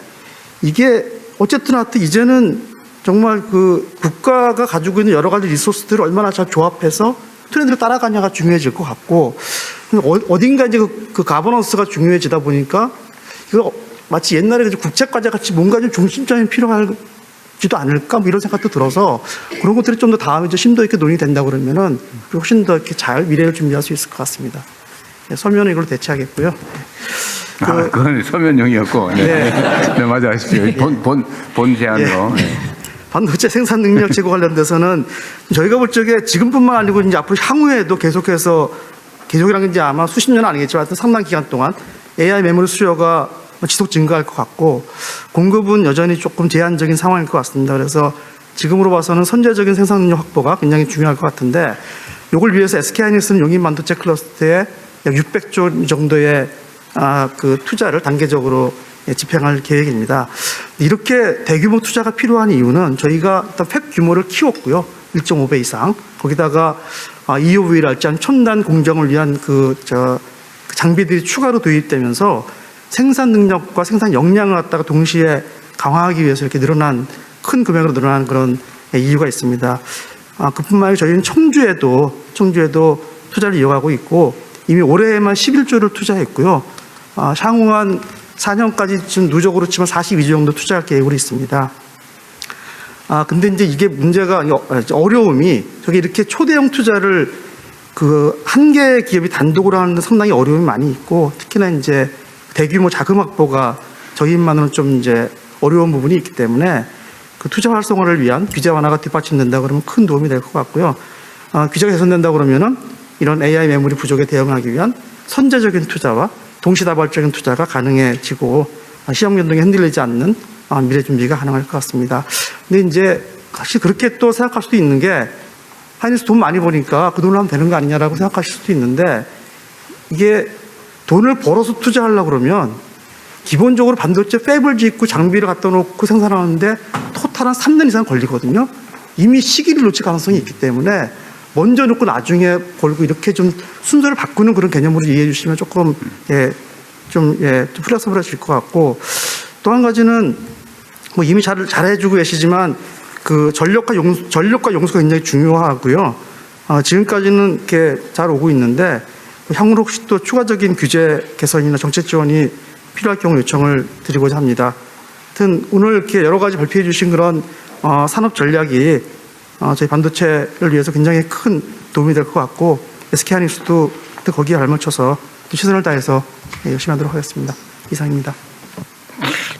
[SPEAKER 11] 이게 어쨌든 하여튼 이제는 정말 그 국가가 가지고 있는 여러 가지 리소스들을 얼마나 잘 조합해서 트렌드를 따라가냐가 중요해질 것 같고 어딘가 이제 그 가버넌스가 중요해지다 보니까 이거 마치 옛날에 국제과제 같이 뭔가 좀 중심점이 필요하지도 않을까 뭐 이런 생각도 들어서 그런 것들이 좀 더 다음에 좀 심도 있게 논의된다 그러면은 훨씬 더 이렇게 잘 미래를 준비할 수 있을 것 같습니다. 네, 서면은 이걸로 대체하겠고요.
[SPEAKER 2] 그건 서면용이었고. 네. 네, 맞아하십시오. 본 제안으로.
[SPEAKER 11] 예. 반도체 생산 능력 제고 관련돼서는 저희가 볼 적에 지금뿐만 아니고 이제 앞으로 향후에도 계속이라는 게 이제 아마 수십 년은 아니겠지만 하여튼 상당 기간 동안 AI 메모리 수요가 지속 증가할 것 같고 공급은 여전히 조금 제한적인 상황일 것 같습니다. 그래서 지금으로 봐서는 선제적인 생산 능력 확보가 굉장히 중요할 것 같은데 이걸 위해서 SK하이닉스는 용인 반도체 클러스터에 약 600조 정도의 그 투자를 단계적으로 집행할 계획입니다. 이렇게 대규모 투자가 필요한 이유는 저희가 일단 팹 규모를 키웠고요. 1.5배 이상. 거기다가 EUV랄지 첨단 공정을 위한 그 장비들이 추가로 도입되면서 생산 능력과 생산 역량을 갖다가 동시에 강화하기 위해서 이렇게 큰 금액으로 늘어난 그런 이유가 있습니다. 그뿐만 아니라 저희는 청주에도 투자를 이어가고 있고 이미 올해에만 11조를 투자했고요. 향후 한 4년까지 지금 누적으로 치면 42조 정도 투자할 계획으로 있습니다. 근데 이제 이게 문제가 어려움이 저기 이렇게 초대형 투자를 그 한 개의 기업이 단독으로 하는데 상당히 어려움이 많이 있고 특히나 이제 대규모 자금 확보가 저희만으로는 좀 이제 어려운 부분이 있기 때문에 그 투자 활성화를 위한 규제 완화가 뒷받침된다 그러면 큰 도움이 될 것 같고요. 규제가 개선된다 그러면은 이런 AI 메모리 부족에 대응하기 위한 선제적인 투자와 동시다발적인 투자가 가능해지고 시험 변동에 흔들리지 않는 미래 준비가 가능할 것 같습니다. 근데 이제 사실 그렇게 또 생각할 수도 있는 게 하이닉스 돈 많이 버니까 그 돈을 하면 되는 거 아니냐라고 생각하실 수도 있는데 이게 돈을 벌어서 투자하려고 그러면 기본적으로 반도체 팹을 짓고 장비를 갖다 놓고 생산하는데 토탈 한 3년 이상 걸리거든요. 이미 시기를 놓칠 가능성이 있기 때문에 먼저 놓고 나중에 벌고 이렇게 좀 순서를 바꾸는 그런 개념으로 이해해 주시면 조금 좀 플렉서블해질 것 같고 또 한 가지는 뭐 이미 잘해주고 계시지만 그 전력과 용수가 굉장히 중요하고요. 지금까지는 이렇게 잘 오고 있는데 향후로 혹시 또 추가적인 규제 개선이나 정책 지원이 필요할 경우 요청을 드리고자 합니다. 하여튼 오늘 이렇게 여러 가지 발표해 주신 그런 산업 전략이 저희 반도체를 위해서 굉장히 큰 도움이 될 것 같고 SK하이닉스도 거기에 발맞춰서 최선을 다해서 열심히 하도록 하겠습니다. 이상입니다.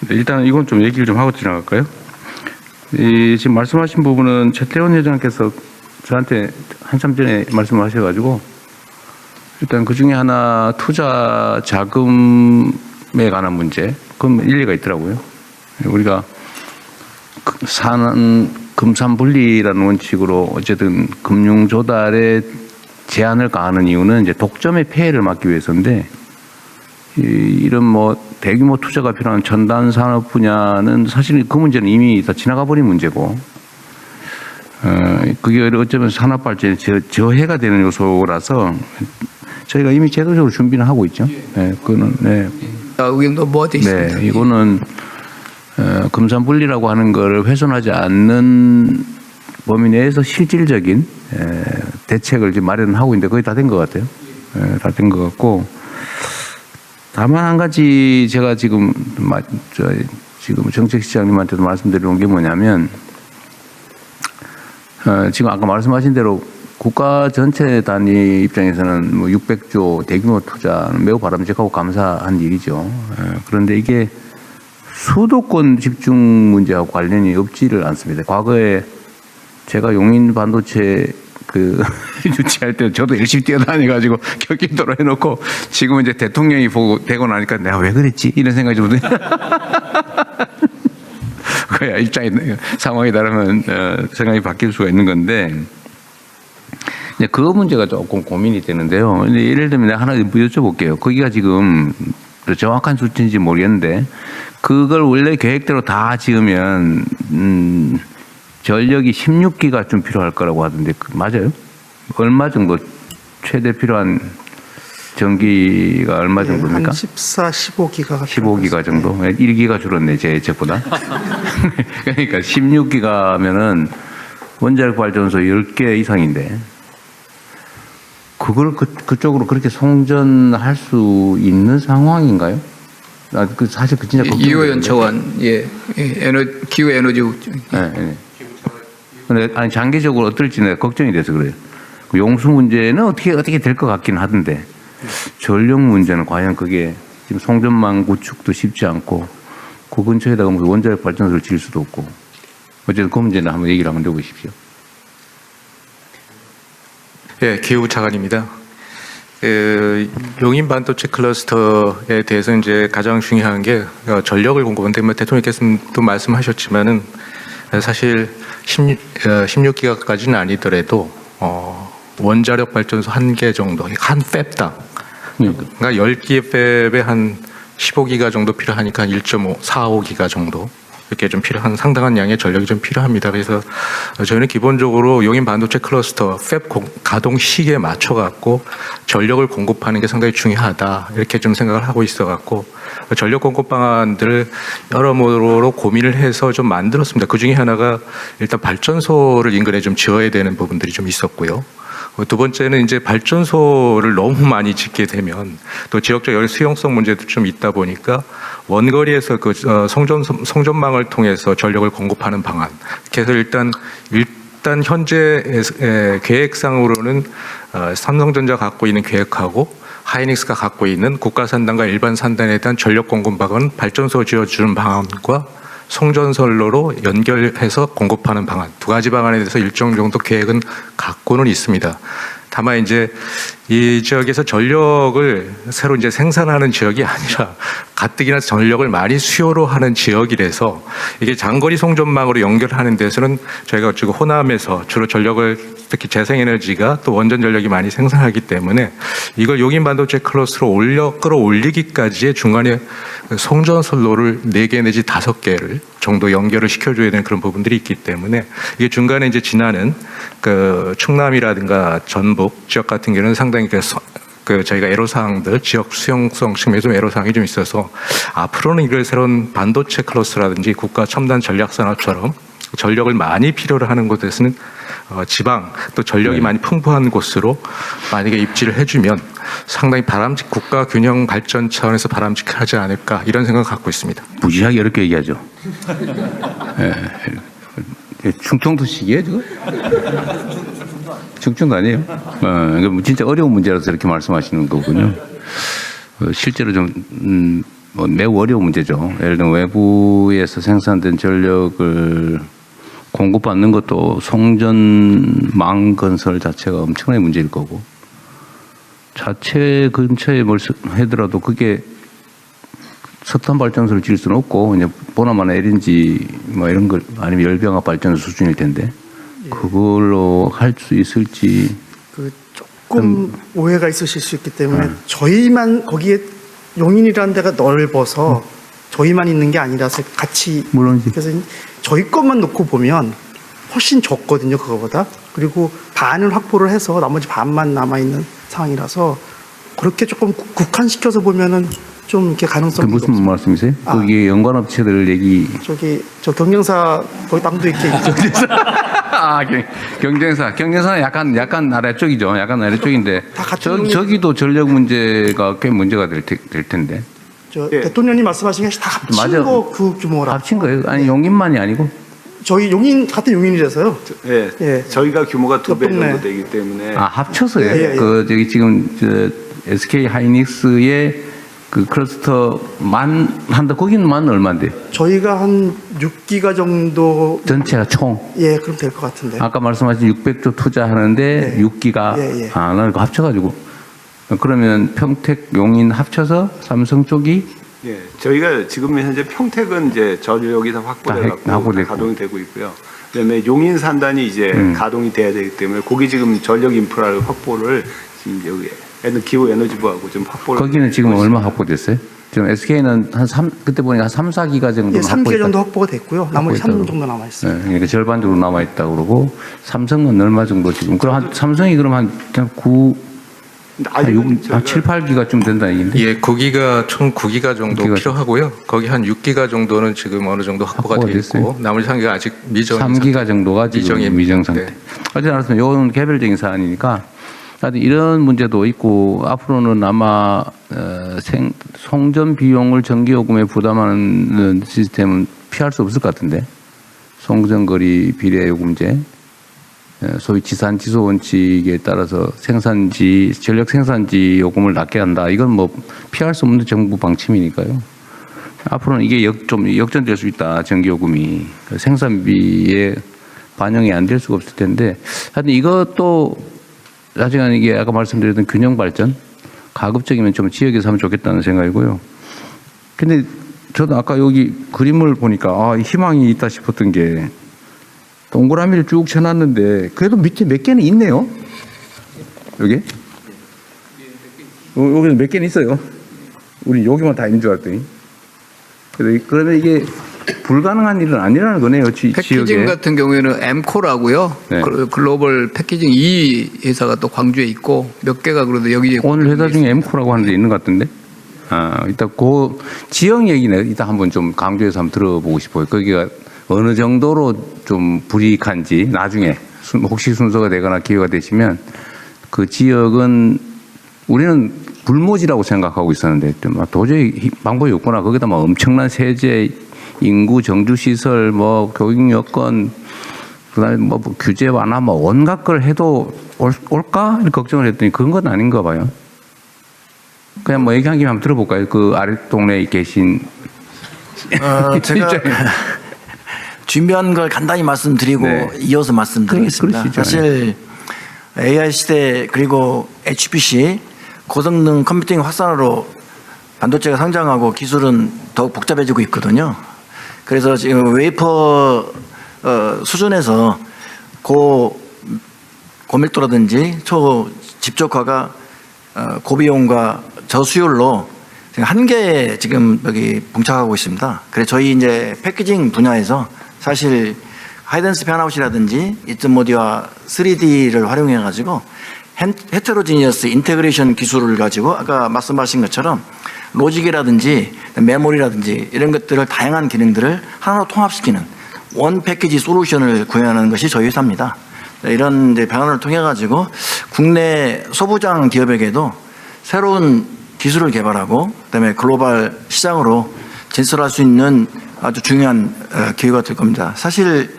[SPEAKER 2] 네, 일단 이건 좀 얘기를 좀 하고 지나갈까요? 지금 말씀하신 부분은 최태원 회장께서 저한테 한참 전에 말씀을 하셔가지고 일단 그 중에 하나 투자 자금에 관한 문제, 그건 일리가 있더라고요. 우리가 금산분리라는 원칙으로 어쨌든 금융 조달에 제한을 가하는 이유는 이제 독점의 폐해를 막기 위해서인데 이런 뭐 대규모 투자가 필요한 첨단 산업 분야는 사실 그 문제는 이미 다 지나가 버린 문제고 그게 어쩌면 산업 발전에 저해가 되는 요소라서 저희가 이미 제도적으로 준비는 하고 있죠. 네, 그거는
[SPEAKER 6] 의견도 모아져 있습니다.
[SPEAKER 2] 네, 이거는 금산분리라고 하는 거를 훼손하지 않는 범위 내에서 실질적인 대책을 지금 마련하고 있는데 거의 다 된 것 같아요. 다 된 것 같고 다만 한 가지 제가 지금 정책시장님한테도 말씀드리는 게 뭐냐면 지금 아까 말씀하신 대로 국가 전체 단위 입장에서는 뭐 600조 대규모 투자는 매우 바람직하고 감사한 일이죠. 그런데 이게 수도권 집중 문제하고 관련이 없지를 않습니다. 과거에 제가 용인 반도체 유치할 때 저도 열심히 뛰어다녀가지고 격기도로 해놓고 지금은 이제 대통령이 되고 나니까 내가 왜 그랬지? 이런 생각이 좀 그야 상황에 따르면 생각이 바뀔 수가 있는 건데 그 문제가 조금 고민이 되는데요. 예를 들면 내가 하나 여쭤볼게요. 거기가 지금 정확한 수치인지 모르겠는데 그걸 원래 계획대로 다 지으면 전력이 16기가 좀 필요할 거라고 하던데 맞아요? 얼마 정도 최대 필요한 전기가 얼마 정도입니까?
[SPEAKER 11] 한 14, 15기가
[SPEAKER 2] 15기가 정도? 1기가 줄었네 제보다. 그러니까 16기가 하면은 원자력 발전소 10개 이상인데 그걸 그쪽으로 그렇게 송전할 수 있는 상황인가요? 사실 그 진짜 걱정이
[SPEAKER 6] 이호
[SPEAKER 2] 되는데.
[SPEAKER 6] 연차관 기후 에너지
[SPEAKER 2] 네. 근데 아니 장기적으로 어떨지 내가 걱정이 돼서 그래요. 그 용수 문제는 어떻게 될 것 같긴 하던데 전력 문제는 과연 그게 지금 송전망 구축도 쉽지 않고 그 근처에다가 무슨 원자력 발전소를 지을 수도 없고 어쨌든 그 문제는 한번 얘기를 한번 해보십시오.
[SPEAKER 12] 예, 기후 차관입니다. 용인 반도체 클러스터에 대해서 이제 가장 중요한 게 전력을 공급하는데 뭐 대통령께서도 말씀하셨지만은 사실 16기가까지는 아니더라도 원자력 발전소 1개 정도 한 팹당 그러니까 10개 팹에 한 15기가 정도 필요하니까 1.45기가 정도 이렇게 좀 필요한 상당한 양의 전력이 좀 필요합니다. 그래서 저희는 기본적으로 용인 반도체 클러스터 팹 가동 시기에 맞춰 갖고 전력을 공급하는 게 상당히 중요하다 이렇게 좀 생각을 하고 있어 갖고 전력 공급 방안들을 여러모로 고민을 해서 좀 만들었습니다. 그 중에 하나가 일단 발전소를 인근에 좀 지어야 되는 부분들이 좀 있었고요. 두 번째는 이제 발전소를 너무 많이 짓게 되면 또 지역적 수용성 문제도 좀 있다 보니까 원거리에서 그 송전망을 통해서 전력을 공급하는 방안. 그래서 일단 현재 계획상으로는 삼성전자 갖고 있는 계획하고 하이닉스가 갖고 있는 국가 산단과 일반 산단에 대한 전력 공급 방안, 발전소 지어주는 방안과 송전선로로 연결해서 공급하는 방안 두 가지 방안에 대해서 일정 정도 계획은 갖고는 있습니다. 다만 이제 이 지역에서 전력을 새로 이제 생산하는 지역이 아니라 가뜩이나 전력을 많이 수요로 하는 지역이라서 이게 장거리 송전망으로 연결하는 데서는 저희가 지금 호남에서 주로 전력을 특히 재생에너지가 또 원전 전력이 많이 생산하기 때문에 이걸 용인 반도체 클러스로 끌어올리기까지의 중간에 송전선로를 4개 내지 5개를 정도 연결을 시켜줘야 되는 그런 부분들이 있기 때문에 이게 중간에 이제 지나는 그 충남이라든가 전북 지역 같은 경우는 상당히 그 저희가 애로사항들 지역 수용성 측면에 좀 애로사항이 좀 있어서 앞으로는 이걸 새로운 반도체 클러스라든지 국가 첨단 전략 산업처럼 전력을 많이 필요로 하는 곳에서는 지방 또 전력이 많이 풍부한 곳으로 만약에 입지를 해주면 상당히 국가 균형 발전 차원에서 바람직하지 않을까 이런 생각을 갖고 있습니다.
[SPEAKER 2] 무지하게 어렵게 얘기하죠. 충청도식이에요 지금? 충청도 아니에요? 진짜 어려운 문제라서 이렇게 말씀하시는 거군요. 실제로 좀 매우 어려운 문제죠. 예를 들면 외부에서 생산된 전력을 공급받는 것도 송전망 건설 자체가 엄청나게 문제일 거고 자체 근처에 뭘 하더라도 그게 석탄 발전소를 지을 수는 없고 이제 보나마나 LNG 뭐 이런 걸 아니면 열병합 발전소 수준일 텐데 그걸로 할 수 있을지
[SPEAKER 11] 조금 오해가 있으실 수 있기 때문에 저희만 거기에 용인이라는 데가 넓어서 저희만 있는 게 아니라서 같이
[SPEAKER 2] 물론이지.
[SPEAKER 11] 그래서 저희 것만 놓고 보면 훨씬 적거든요 그거보다. 그리고 반을 확보를 해서 나머지 반만 남아있는 상황이라서 그렇게 조금 국한시켜서 보면은 좀 이렇게 가능성이
[SPEAKER 2] 무슨
[SPEAKER 11] 없어요.
[SPEAKER 2] 말씀이세요? 거기 연관업체들 얘기.
[SPEAKER 11] 저 경쟁사 거기 땅도 이렇게 있죠.
[SPEAKER 2] 경쟁사는 약간 아래쪽이죠. 약간 아래쪽인데
[SPEAKER 11] 다 같은
[SPEAKER 2] 저기도 전력 문제가 꽤 문제가 될 텐데.
[SPEAKER 11] 대통령님 말씀하신 게 다 합친
[SPEAKER 2] 맞아.
[SPEAKER 11] 거 그 규모라.
[SPEAKER 2] 합친 거예요? 아니 용인만이 아니고.
[SPEAKER 11] 저희 같은 용인이라서요.
[SPEAKER 7] 저희가 규모가 2배
[SPEAKER 11] 동네.
[SPEAKER 7] 정도 되기 때문에
[SPEAKER 2] 합쳐서요. 그 저기 지금 SK 하이닉스의 그 클러스터만 한다. 거기는만 얼마인데?
[SPEAKER 11] 저희가 한 6기가 정도
[SPEAKER 2] 전체가 총.
[SPEAKER 11] 그럼 될 것 같은데.
[SPEAKER 2] 아까 말씀하신 600조 투자하는데 6기가 나는 합쳐가지고 그러면 평택 용인 합쳐서 삼성 쪽이
[SPEAKER 7] 저희가 지금 현재 평택은 이제 전력이 다 확보돼갖고 가동이 되고 있고요. 그다음에 용인 산단이 이제 가동이 돼야 되기 때문에 거기 지금 전력 인프라를 확보를 지금 여기 기후 에너지부하고 좀 확보를.
[SPEAKER 2] 거기는 지금 얼마 확보됐어요? 지금 SK는 그때 보니까 한 3, 4기가 정도
[SPEAKER 11] 3개 정도 확보가 됐고요. 나머지 3 정도 남아 있어요.
[SPEAKER 2] 그러니까 절반 정도 남아 있다고 그러고 삼성은 얼마 정도 지금? 그럼 삼성이 그럼 한 7, 8기가쯤 된다 얘기인데?
[SPEAKER 12] 예, 9기가 총 9기가 정도 필요하고요. 거기 한 6기가 정도는 지금 어느 정도 확보가 되어 있고 나머지 3기가 아직 미정.
[SPEAKER 2] 3기가 정도가 지금 미정 상태. 어쨌든 알았습니다. 이건 개별적인 사안이니까 하여튼 이런 문제도 있고 앞으로는 아마 송전 비용을 전기요금에 부담하는 시스템은 피할 수 없을 것 같은데 송전거리 비례요금제 소위 지산지소 원칙에 따라서 전력 생산지 요금을 낮게 한다. 이건 뭐 피할 수 없는 정부 방침이니까요. 앞으로는 이게 좀 역전될 수 있다. 전기요금이 생산비에 반영이 안 될 수가 없을 텐데 하여튼 이것도 나중에 이게 아까 말씀드렸던 균형 발전 가급적이면 좀 지역에서 하면 좋겠다는 생각이고요. 근데 저도 아까 여기 그림을 보니까 희망이 있다 싶었던 게 동그라미를 쭉 쳐놨는데 그래도 밑에 몇 개는 있네요. 여기? 여기는 몇 개는 있어요. 우리 여기만 다 있는 줄 알았더니. 그러면 이게 불가능한 일은 아니라는 거네요.
[SPEAKER 6] 패키징
[SPEAKER 2] 지역에.
[SPEAKER 6] 같은 경우에는 엠코라고요.
[SPEAKER 2] 네.
[SPEAKER 6] 글로벌 패키징 2 회사가 또 광주에 있고 몇 개가 그래도 여기
[SPEAKER 2] 오늘 회사 중에 엠코라고 하는 데 있는 것 같은데. 일단 그 지역 얘기는 일단 한번 좀 강조해서 한번 들어보고 싶어요. 거기가 어느 정도로 좀 불이익한지 나중에 혹시 순서가 되거나 기회가 되시면 그 지역은 우리는 불모지라고 생각하고 있었는데 도저히 방법이 없구나. 거기다 뭐 엄청난 세제, 인구, 정주 시설, 뭐 교육 여건, 그다음에 뭐 규제 완화, 뭐 온갖 걸 해도 올까? 이렇게 걱정을 했더니 그런 건 아닌가 봐요. 그냥 뭐 얘기한 김에 한번 들어볼까요? 그 아래 동네에 계신
[SPEAKER 13] 제가 준비한 걸 간단히 말씀드리고 이어서 말씀드리겠습니다.
[SPEAKER 2] 그러시죠.
[SPEAKER 13] 사실 AI 시대 그리고 HPC 고성능 컴퓨팅 확산으로 반도체가 성장하고 기술은 더욱 복잡해지고 있거든요. 그래서 지금 웨이퍼 수준에서 고밀도라든지 초집적화가 고비용과 저수율로 한계에 지금 여기 봉착하고 있습니다. 그래서 저희 이제 패키징 분야에서 사실 하이덴스 팬아웃이라든지 이점모디와 3D를 활용해 가지고 헤테로지니어스 인테그레이션 기술을 가지고 아까 말씀하신 것처럼 로직이라든지 메모리라든지 이런 것들을 다양한 기능들을 하나로 통합시키는 원 패키지 솔루션을 구현하는 것이 저희 회사입니다. 이런 이제 방안을 통해 가지고 국내 소부장 기업에게도 새로운 기술을 개발하고 그다음에 글로벌 시장으로 진출할 수 있는 아주 중요한 기회가 될 겁니다. 사실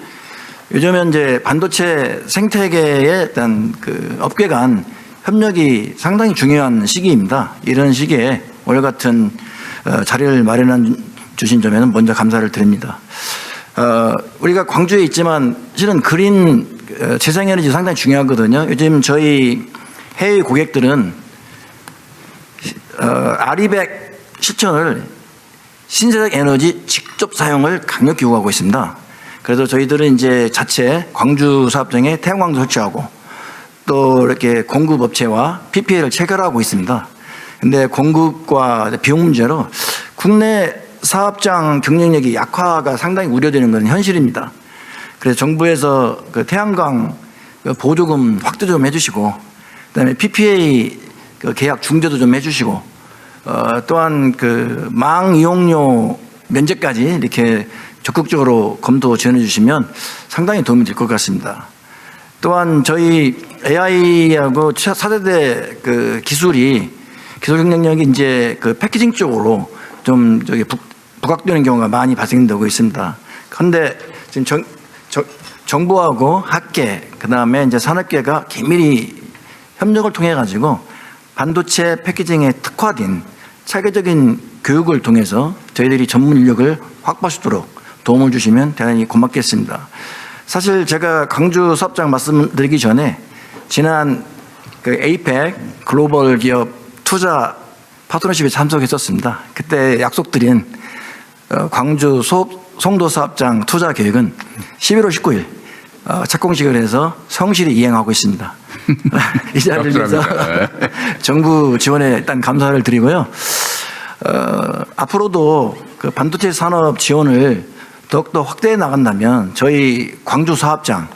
[SPEAKER 13] 요즘 현재 반도체 생태계의 일단 그 업계 간 협력이 상당히 중요한 시기입니다. 이런 시기에 오늘 같은 자리를 마련해 주신 점에는 먼저 감사를 드립니다. 우리가 광주에 있지만 실은 그린 재생에너지 상당히 중요하거든요. 요즘 저희 해외 고객들은 아리백 실천을 신재생 에너지 직접 사용을 강력히 요구하고 있습니다. 그래서 저희들은 이제 자체 광주 사업장에 태양광도 설치하고 또 이렇게 공급 업체와 PPA를 체결하고 있습니다. 근데 공급과 비용 문제로 국내 사업장 경쟁력이 약화가 상당히 우려되는 건 현실입니다. 그래서 정부에서 그 태양광 보조금 확대 좀 해주시고, 그다음에 PPA 그 계약 중재도 좀 해주시고, 또한 그 망 이용료 면제까지 이렇게 적극적으로 검토 지원해 주시면 상당히 도움이 될 것 같습니다. 또한 저희 AI하고 4세대 그 기술 경쟁력이 이제 그 패키징 쪽으로 좀 저기 부각되는 경우가 많이 발생되고 있습니다. 그런데 지금 정부하고 학계, 그 다음에 이제 산업계가 긴밀히 협력을 통해 가지고 반도체 패키징에 특화된 체계적인 교육을 통해서 저희들이 전문 인력을 확보할 수 있도록 도움을 주시면 대단히 고맙겠습니다. 사실 제가 광주 사업장 말씀드리기 전에 지난 그 APEC 글로벌 기업 투자 파트너십에 참석했었습니다. 그때 약속드린 광주 송도 사업장 투자 계획은 11월 19일 착공식을 해서 성실히 이행하고 있습니다. 이 자리를 위해서 정부 지원에 일단 감사를 드리고요. 앞으로도 그 반도체 산업 지원을 더욱더 확대해 나간다면 저희 광주 사업장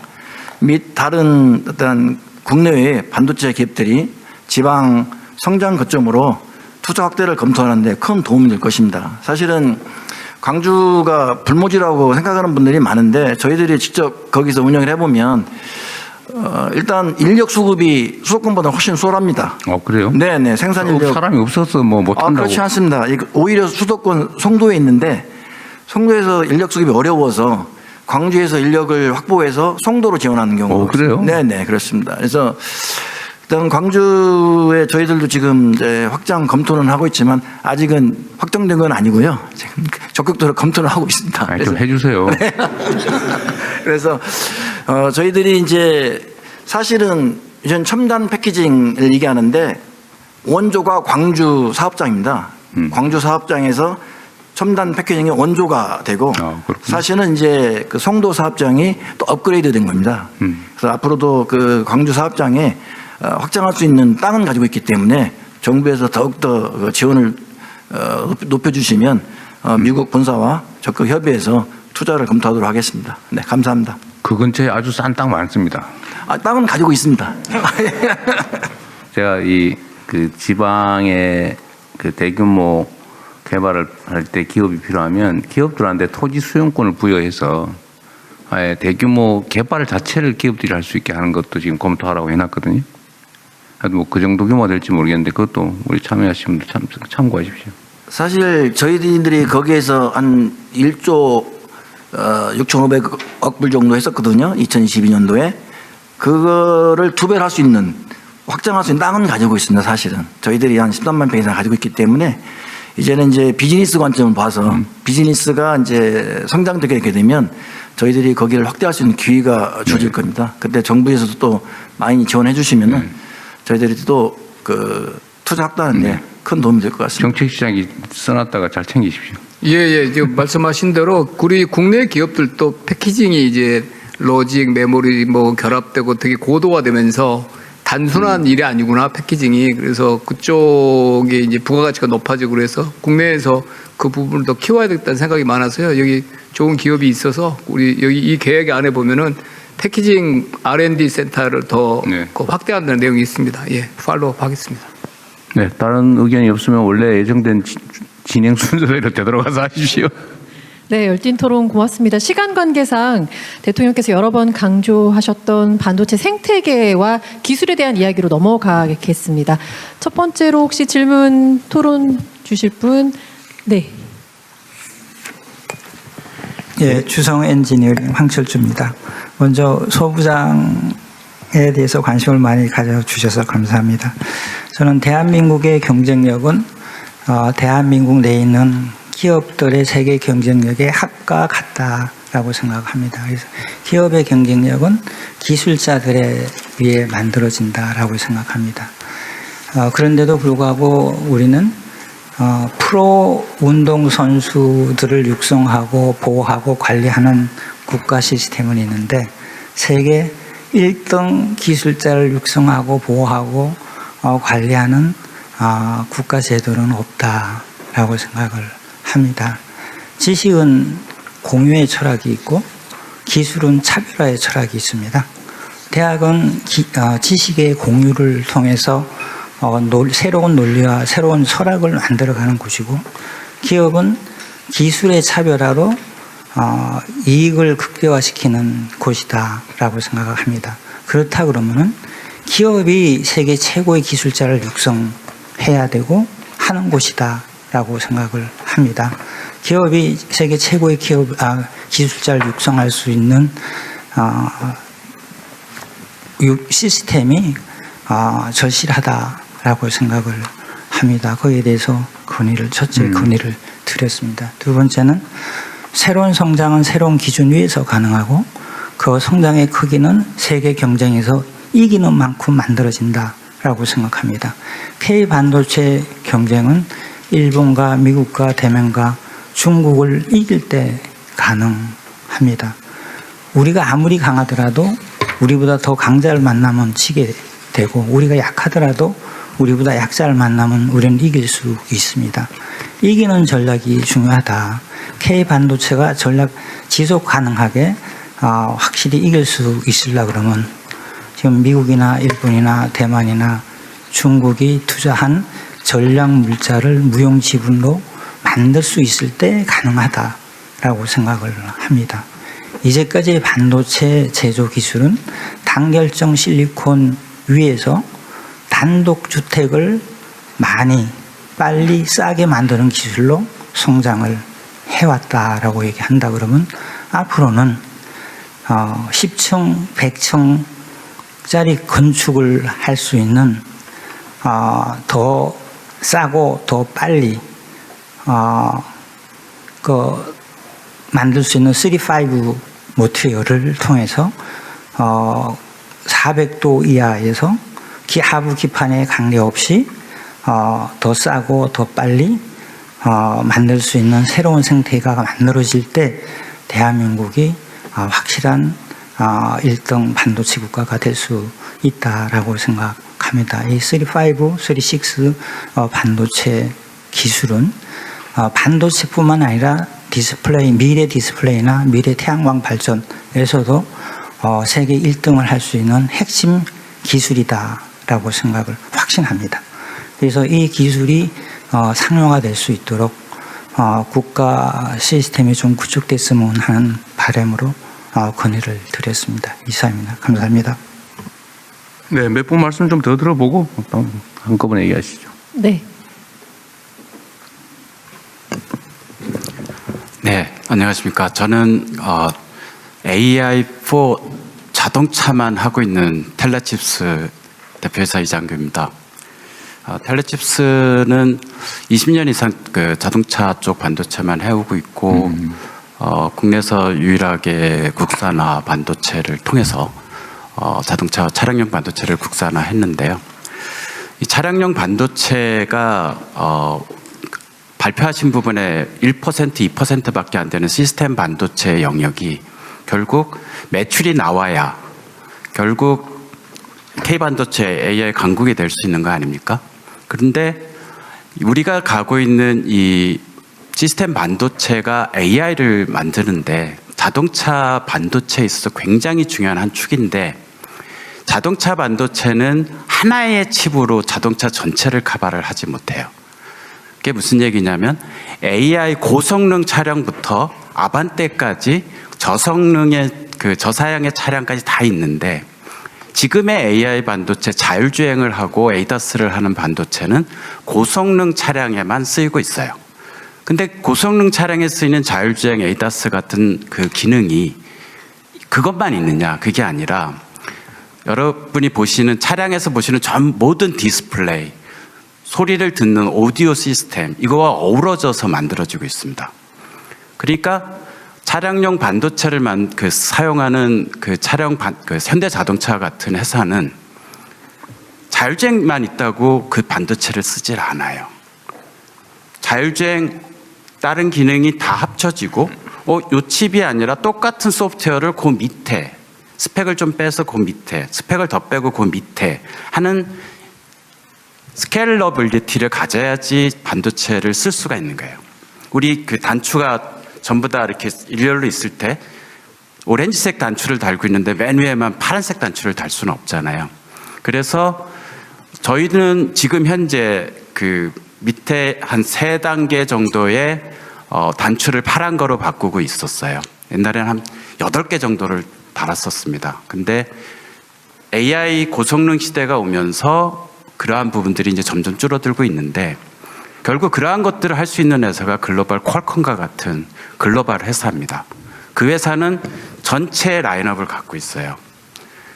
[SPEAKER 13] 및 다른 어떤 국내외 반도체 기업들이 지방 성장 거점으로 투자 확대를 검토하는 데 큰 도움이 될 것입니다. 사실은 광주가 불모지라고 생각하는 분들이 많은데 저희들이 직접 거기서 운영을 해보면 일단 인력 수급이 수도권보다 훨씬 수월합니다.
[SPEAKER 2] 그래요?
[SPEAKER 13] 네네, 생산 인력.
[SPEAKER 2] 사람이 없어서 뭐 못한다고.
[SPEAKER 13] 그렇지 않습니다. 오히려 수도권 송도에 있는데 송도에서 인력 수급이 어려워서 광주에서 인력을 확보해서 송도로 지원하는 경우가
[SPEAKER 2] 그래요?
[SPEAKER 13] 네네, 그렇습니다. 그래서 일단 광주에 저희들도 지금 이제 확장 검토는 하고 있지만 아직은 확정된 건 아니고요. 지금 적극적으로 검토를 하고 있습니다.
[SPEAKER 2] 좀 해주세요.
[SPEAKER 13] 네. 그래서 저희들이 이제 사실은 이전 첨단 패키징을 얘기하는데 원조가 광주 사업장입니다. 광주 사업장에서 첨단 패키징의 원조가 되고 사실은 이제 그 송도 사업장이 또 업그레이드된 겁니다. 그래서 앞으로도 그 광주 사업장에 확장할 수 있는 땅은 가지고 있기 때문에 정부에서 더욱더 그 지원을 높여주시면 미국 본사와 적극 협의해서 투자를 검토하도록 하겠습니다. 네, 감사합니다.
[SPEAKER 2] 그 근처에 아주 싼 땅 많습니다.
[SPEAKER 13] 땅은 가지고 있습니다.
[SPEAKER 2] 제가 그 지방에 그 대규모 개발을 할 때 기업이 필요하면 기업들한테 토지 수용권을 부여해서 아예 대규모 개발 자체를 기업들이 할 수 있게 하는 것도 지금 검토하라고 해놨거든요. 뭐 그 정도 규모가 될지 모르겠는데 그것도 우리 참여하시는 분들 참고하십시오.
[SPEAKER 13] 사실 저희들이 거기에서 한 1조 6,500억 불 정도 했었거든요. 2022년도에. 그거를 2배를 할 수 있는, 확장할 수 있는 땅은 가지고 있습니다. 사실은. 저희들이 한 13만 평 이상 가지고 있기 때문에 이제는 이제 비즈니스 관점을 봐서 비즈니스가 이제 성장되게 되면 저희들이 거기를 확대할 수 있는 기회가 주어질 겁니다. 그때 정부에서도 또 많이 지원해 주시면은 저희들이 또 그 투자 확대하는데 큰 도움이 될 것 같습니다.
[SPEAKER 2] 정책시장이 써놨다가 잘 챙기십시오.
[SPEAKER 6] 예, 지금 말씀하신 대로 우리 국내 기업들도 패키징이 이제 로직, 메모리 뭐 결합되고 되게 고도화되면서 단순한 일이 아니구나, 패키징이. 그래서 그쪽에 이제 부가가치가 높아지고 그래서 국내에서 그 부분을 더 키워야 되겠다는 생각이 많아서요. 여기 좋은 기업이 있어서 우리 여기 이 계획 안에 보면은 패키징 R&D 센터를 더 확대한다는 내용이 있습니다. 예, 팔로우 하겠습니다.
[SPEAKER 2] 네, 다른 의견이 없으면 원래 예정된 진행 순서대로 되돌아가서 하십시오.
[SPEAKER 1] 네, 열띤 토론 고맙습니다. 시간 관계상 대통령께서 여러 번 강조하셨던 반도체 생태계와 기술에 대한 이야기로 넘어가겠습니다. 첫 번째로 혹시 질문 토론 주실 분? 네.
[SPEAKER 14] 예, 주성 엔지니어링 황철주입니다. 먼저 소 부장에 대해서 관심을 많이 가져주셔서 감사합니다. 저는 대한민국의 경쟁력은 대한민국 내에 있는 기업들의 세계 경쟁력의 합과 같다라고 생각합니다. 그래서 기업의 경쟁력은 기술자들에 의해 만들어진다라고 생각합니다. 그런데도 불구하고 우리는 프로 운동 선수들을 육성하고 보호하고 관리하는 국가 시스템은 있는데 세계 1등 기술자를 육성하고 보호하고 관리하는 국가 제도는 없다라고 생각을 합니다. 지식은 공유의 철학이 있고 기술은 차별화의 철학이 있습니다. 대학은 지식의 공유를 통해서 새로운 논리와 새로운 철학을 만들어가는 곳이고 기업은 기술의 차별화로 이익을 극대화시키는 곳이다라고 생각을 합니다. 그렇다 그러면은 기업이 세계 최고의 기술자를 육성해야 되고 하는 곳이다라고 생각을 합니다. 기업이 세계 최고의 기술자를 육성할 수 있는 시스템이 절실하다라고 생각을 합니다. 거기에 대해서 첫째 건의를 드렸습니다. 두 번째는 새로운 성장은 새로운 기준 위에서 가능하고 그 성장의 크기는 세계 경쟁에서 이기는 만큼 만들어진다라고 생각합니다. K-반도체 경쟁은 일본과 미국과 대만과 중국을 이길 때 가능합니다. 우리가 아무리 강하더라도 우리보다 더 강자를 만나면 지게 되고 우리가 약하더라도 우리보다 약자를 만나면 우리는 이길 수 있습니다. 이기는 전략이 중요하다. K-반도체가 전략 지속 가능하게 확실히 이길 수 있으려고 그러면 지금 미국이나 일본이나 대만이나 중국이 투자한 전략 물자를 무용 지분으로 만들 수 있을 때 가능하다라고 생각을 합니다. 이제까지 반도체 제조 기술은 단결정 실리콘 위에서 단독 주택을 많이 빨리 싸게 만드는 기술로 성장을 해왔다라고 얘기한다 그러면 앞으로는 10층, 100층짜리 건축을 할 수 있는 더 싸고 더 빨리 만들 수 있는 3-5 모티리얼을 통해서 400도 이하에서 하부 기판에 관계 없이 더 싸고 더 빨리 만들 수 있는 새로운 생태계가 만들어질 때 대한민국이 확실한 1등 반도체 국가가 될 수 있다라고 생각합니다. 이 3-5, 3-6 반도체 기술은 반도체뿐만 아니라 디스플레이, 미래 디스플레이나 미래 태양광 발전에서도 세계 1등을 할 수 있는 핵심 기술이다라고 생각을 확신합니다. 그래서 이 기술이 상용화될 수 있도록 국가 시스템이 좀 구축됐으면 하는 바람으로 건의를 드렸습니다. 이상입니다. 감사합니다.
[SPEAKER 2] 네, 몇 분 말씀 좀 더 들어보고 한꺼번에 얘기하시죠.
[SPEAKER 1] 네.
[SPEAKER 15] 네, 안녕하십니까. 저는 AI4 자동차만 하고 있는 텔레칩스 대표이사 이장규입니다. 텔레칩스는 20년 이상 그 자동차 쪽 반도체만 해오고 있고 국내에서 유일하게 국산화 반도체를 통해서 자동차 차량용 반도체를 국산화했는데요. 이 차량용 반도체가 발표하신 부분에 1%, 2%밖에 안 되는 시스템 반도체 영역이 결국 매출이 나와야 결국 K반도체 AI 강국이 될 수 있는 거 아닙니까? 그런데 우리가 가고 있는 이 시스템 반도체가 AI를 만드는데 자동차 반도체에 있어서 굉장히 중요한 한 축인데 자동차 반도체는 하나의 칩으로 자동차 전체를 커버를 하지 못해요. 그게 무슨 얘기냐면 AI 고성능 차량부터 아반떼까지 저성능의 그 저사양의 차량까지 다 있는데 지금의 AI 반도체 자율주행을 하고 ADAS를 하는 반도체는 고성능 차량에만 쓰이고 있어요. 근데 고성능 차량에 쓰이는 자율주행 ADAS 같은 그 기능이 그것만 있느냐? 그게 아니라 여러분이 보시는 차량에서 보시는 전 모든 디스플레이, 소리를 듣는 오디오 시스템 이거와 어우러져서 만들어지고 있습니다. 그러니까 차량용 반도체를 사용하는 그 현대자동차 같은 회사는 자율주행만 있다고 그 반도체를 쓰질 않아요. 자율주행 다른 기능이 다 합쳐지고 요 칩이 아니라 똑같은 소프트웨어를 그 밑에 스펙을 좀 빼서 그 밑에 스펙을 더 빼고 그 밑에 하는 스케일러빌리티를 가져야지 반도체를 쓸 수가 있는 거예요. 우리 그 단추가 전부 다 이렇게 일렬로 있을 때 오렌지색 단추를 달고 있는데 맨 위에만 파란색 단추를 달 수는 없잖아요. 그래서 저희는 지금 현재 그 밑에 한 3단계 정도의 단추를 파란 거로 바꾸고 있었어요. 옛날에는 한 8개 정도를 달았었습니다. 근데 AI 고성능 시대가 오면서 그러한 부분들이 이제 점점 줄어들고 있는데 결국 그러한 것들을 할 수 있는 회사가 글로벌 퀄컴과 같은 글로벌 회사입니다. 그 회사는 전체 라인업을 갖고 있어요.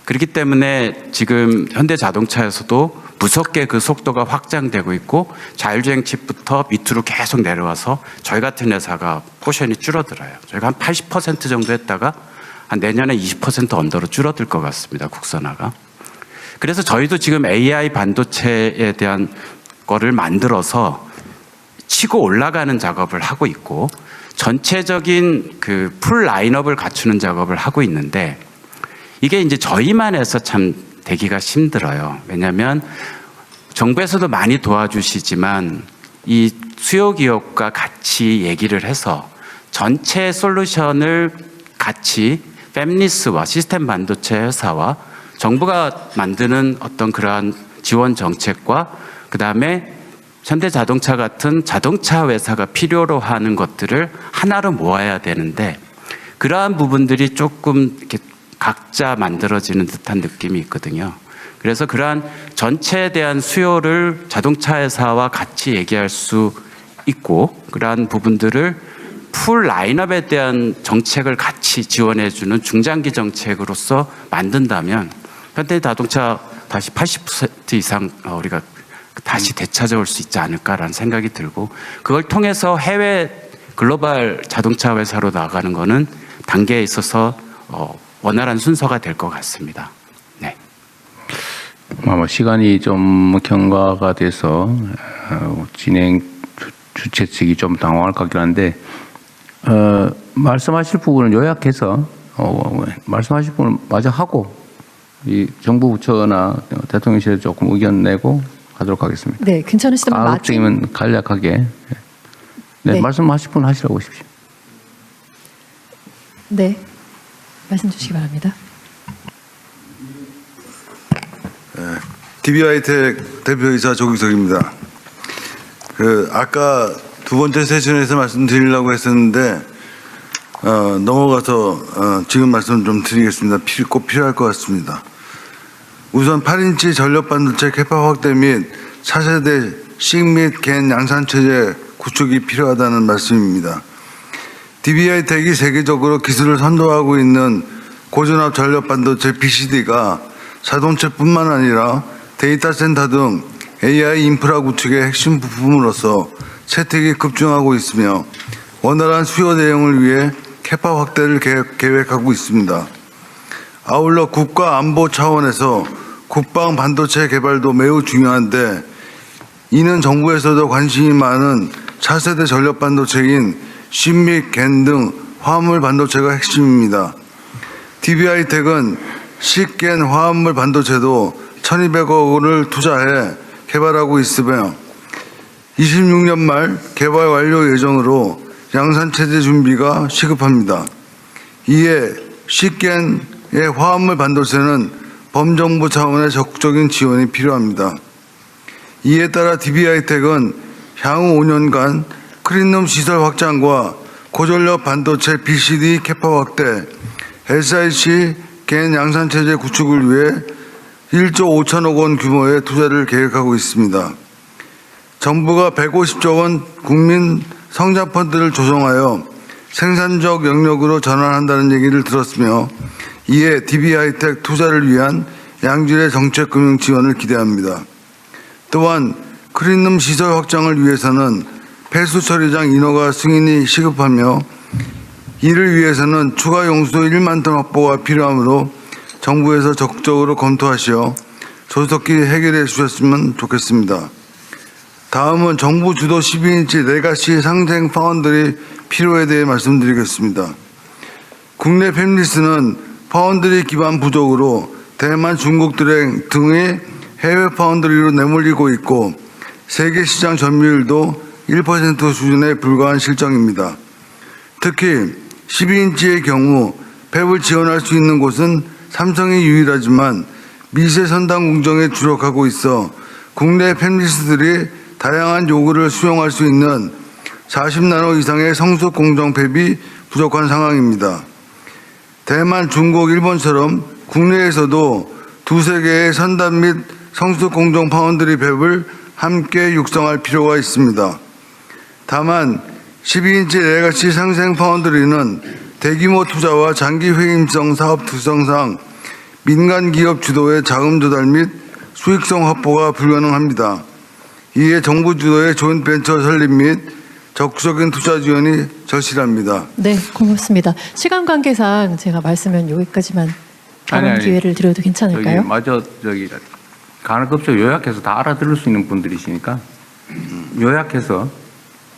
[SPEAKER 15] 그렇기 때문에 지금 현대자동차에서도 무섭게 그 속도가 확장되고 있고 자율주행 칩부터 밑으로 계속 내려와서 저희 같은 회사가 포션이 줄어들어요. 저희가 한 80% 정도 했다가 한 내년에 20% 언더로 줄어들 것 같습니다. 국산화가. 그래서 저희도 지금 AI 반도체에 대한 거를 만들어서 치고 올라가는 작업을 하고 있고 전체적인 그 풀 라인업을 갖추는 작업을 하고 있는데 이게 이제 저희만 해서 참 되기가 힘들어요. 왜냐하면 정부에서도 많이 도와주시지만 이 수요 기업과 같이 얘기를 해서 전체 솔루션을 같이 팹리스와 시스템 반도체 회사와 정부가 만드는 어떤 그러한 지원 정책과 그다음에 현대자동차 같은 자동차 회사가 필요로 하는 것들을 하나로 모아야 되는데 그러한 부분들이 조금 이렇게 각자 만들어지는 듯한 느낌이 있거든요. 그래서 그러한 전체에 대한 수요를 자동차 회사와 같이 얘기할 수 있고 그러한 부분들을 풀 라인업에 대한 정책을 같이 지원해주는 중장기 정책으로서 만든다면 현대자동차 다시 80% 이상 우리가 다시 되찾아올 수 있지 않을까라는 생각이 들고 그걸 통해서 해외 글로벌 자동차 회사로 나가는 거는 단계에 있어서 원활한 순서가 될 것 같습니다. 네.
[SPEAKER 2] 아마 시간이 좀 경과가 돼서 진행 주최 측이 좀 당황할 것 같긴 한데 말씀하실 부분을 요약해서 말씀하실 부분을 마저 하고 이 정부 부처나 대통령실에 조금 의견 내고 하도록 하겠습니다.
[SPEAKER 1] 네, 괜찮으시다면
[SPEAKER 2] 가급적이면 간략하게 네. 말씀하실 분 하시라고 하십시오.
[SPEAKER 1] 네, 말씀 주시기 바랍니다.
[SPEAKER 16] DB하이텍 대표이사 조기석입니다. 아까 두 번째 세션에서 말씀드리려고 했었는데 넘어가서 지금 말씀 좀 드리겠습니다. 꼭 필요할 것 같습니다. 우선 8인치 전력 반도체 캐파 확대 및 차세대 식 및 겐 양산체제 구축이 필요하다는 말씀입니다. DB하이텍이 세계적으로 기술을 선도하고 있는 고전압 전력 반도체 BCD가 자동차뿐만 아니라 데이터 센터 등 AI 인프라 구축의 핵심 부품으로서 채택이 급증하고 있으며 원활한 수요 대응을 위해 캐파 확대를 계획하고 있습니다. 아울러 국가 안보 차원에서 국방 반도체 개발도 매우 중요한데 이는 정부에서도 관심이 많은 차세대 전력 반도체인 십 및 겐 등 화합물 반도체가 핵심입니다. DB하이텍은 식겐 화합물 반도체도 1,200억 원을 투자해 개발하고 있으며 26년 말 개발 완료 예정으로 양산체제 준비가 시급합니다. 이에 식겐의 화합물 반도체는 범정부 차원의 적극적인 지원이 필요합니다. 이에 따라 DB하이텍은 향후 5년간 클린룸 시설 확장과 고전력 반도체 BCD 캐파 확대, SiC 겐 양산체제 구축을 위해 1조 5천억 원 규모의 투자를 계획하고 있습니다. 정부가 150조 원 국민 성장 펀드를 조성하여 생산적 영역으로 전환한다는 얘기를 들었으며 이에 DB하이텍 투자를 위한 양질의 정책 금융 지원을 기대합니다. 또한 클린룸 시설 확장을 위해서는 폐수 처리장 인허가 승인이 시급하며 이를 위해서는 추가 용수 1만 톤 확보가 필요하므로 정부에서 적극적으로 검토하시어 조속히 해결해 주셨으면 좋겠습니다. 다음은 정부 주도 12인치 레가시 상생 파운드리 필요에 대해 말씀드리겠습니다. 국내 팹리스는 파운드리 기반 부족으로 대만, 중국 등의 해외 파운드리로 내몰리고 있고 세계 시장 점유율도 1% 수준에 불과한 실정입니다. 특히 12인치의 경우 팹을 지원할 수 있는 곳은 삼성이 유일하지만 미세 선단 공정에 주력하고 있어 국내 팹리스들이 다양한 요구를 수용할 수 있는 40나노 이상의 성숙 공정 팹이 부족한 상황입니다. 대만, 중국, 일본처럼 국내에서도 두세 개의 선단 및 성숙 공정 파운드리 팹을 함께 육성할 필요가 있습니다. 다만 12인치 레가시 상생 파운드리는 대규모 투자와 장기 회임성 사업 특성상 민간 기업 주도의 자금 조달 및 수익성 확보가 불가능합니다. 이에 정부 주도의 조인트벤처 설립 및 적극적인 투자 지원이 절실합니다.
[SPEAKER 1] 네, 고맙습니다. 시간 관계상 제가 말씀은 여기까지만 다른 기회를 드려도 괜찮을까요?
[SPEAKER 2] 마저 가급적 요약해서 다 알아들을 수 있는 분들이시니까 요약해서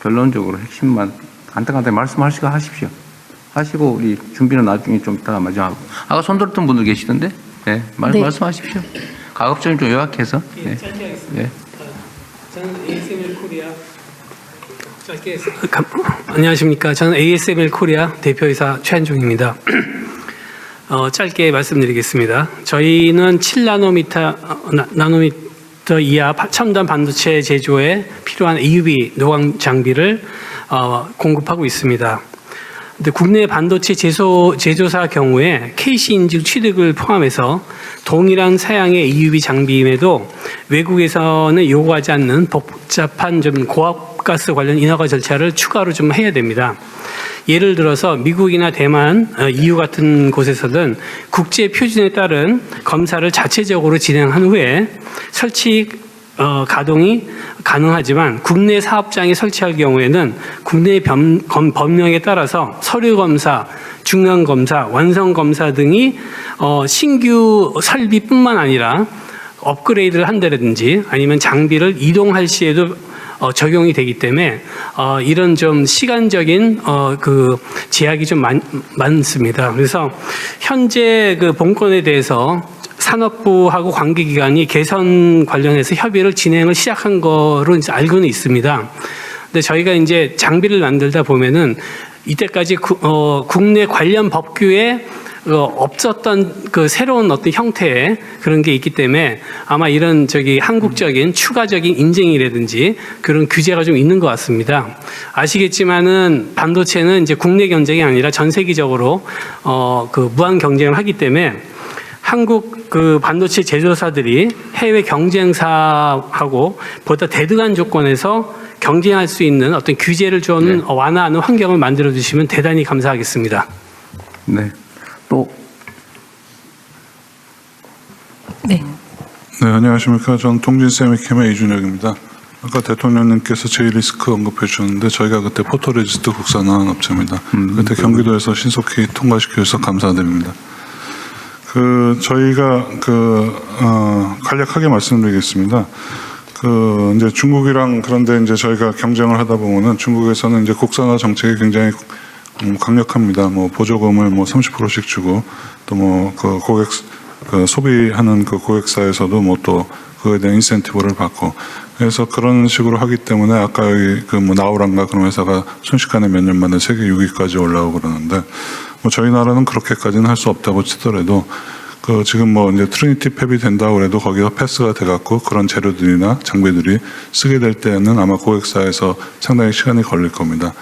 [SPEAKER 2] 결론적으로 핵심만 간단하게 말씀하십시오. 하시고 우리 준비는 나중에 좀 이따가 마저 하고. 아까 손 들었던 분들 계시던데? 네, 말씀하십시오. 가급적이면 좀 요약해서. 네.
[SPEAKER 10] 짧게 하겠습니다.
[SPEAKER 2] 네.
[SPEAKER 10] 저는 ASML 코리아 짧게 안녕하십니까? 저는 ASML 코리아 대표이사 최한종입니다. 짧게 말씀드리겠습니다. 저희는 7나노미터 이하 첨단 반도체 제조에 필요한 EUV 노광 장비를 공급하고 있습니다.
[SPEAKER 17] 근데 국내 반도체 제조사 경우에 KC 인증 취득을 포함해서 동일한 사양의 EUV 장비임에도 외국에서는 요구하지 않는 복잡한 좀 고압가스 관련 인허가 절차를 추가로 좀 해야 됩니다. 예를 들어서 미국이나 대만, EU 같은 곳에서는 국제 표준에 따른 검사를 자체적으로 진행한 후에 설치 가동이 가능하지만 국내 사업장에 설치할 경우에는 국내 법령에 따라서 서류 검사, 중간 검사, 완성 검사 등이 신규 설비뿐만 아니라 업그레이드를 한다든지 아니면 장비를 이동할 시에도 적용이 되기 때문에 이런 좀 시간적인 그 제약이 좀 많습니다. 그래서 현재 그 본건에 대해서 산업부하고 관계기관이 개선 관련해서 협의를 진행을 시작한 거로 이제 알고는 있습니다. 근데 저희가 이제 장비를 만들다 보면은 이때까지 국내 관련 법규에 없었던 그 새로운 어떤 형태의 그런 게 있기 때문에 아마 이런 한국적인 추가적인 인증이라든지 그런 규제가 좀 있는 것 같습니다. 아시겠지만은 반도체는 이제 국내 경쟁이 아니라 전 세계적으로 그 무한 경쟁을 하기 때문에 한국 그 반도체 제조사들이 해외 경쟁사하고 보다 대등한 조건에서 경쟁할 수 있는 어떤 규제를 좀 완화하는 환경을 만들어 주시면 대단히 감사하겠습니다.
[SPEAKER 2] 네. 또.
[SPEAKER 1] 네.
[SPEAKER 18] 네, 안녕하십니까. 전 통진세미캠의 이준혁입니다. 아까 대통령님께서 제1리스크 언급해 주셨는데 저희가 그때 포토레지스트 국산화한 업체입니다. 그때 경기도에서 신속히 통과시켜 주셔서 감사드립니다. 저희가 간략하게 말씀드리겠습니다. 이제 중국이랑 그런데 이제 저희가 경쟁을 하다 보면은 중국에서는 이제 국산화 정책이 굉장히 강력합니다. 뭐 보조금을 30%씩 주고 또 고객 소비하는 그 고객사에서도 또 그거에 대한 인센티브를 받고 그래서 그런 식으로 하기 때문에 아까 여기 나우란가 그런 회사가 순식간에 몇 년 만에 세계 6위까지 올라오고 그러는데 저희 나라는 그렇게까지는 할 수 없다고 치더라도 지금 이제 트리니티 팹이 된다고 그래도 거기가 패스가 돼갖고 그런 재료들이나 장비들이 쓰게 될 때는 아마 고객사에서 상당히 시간이 걸릴 겁니다.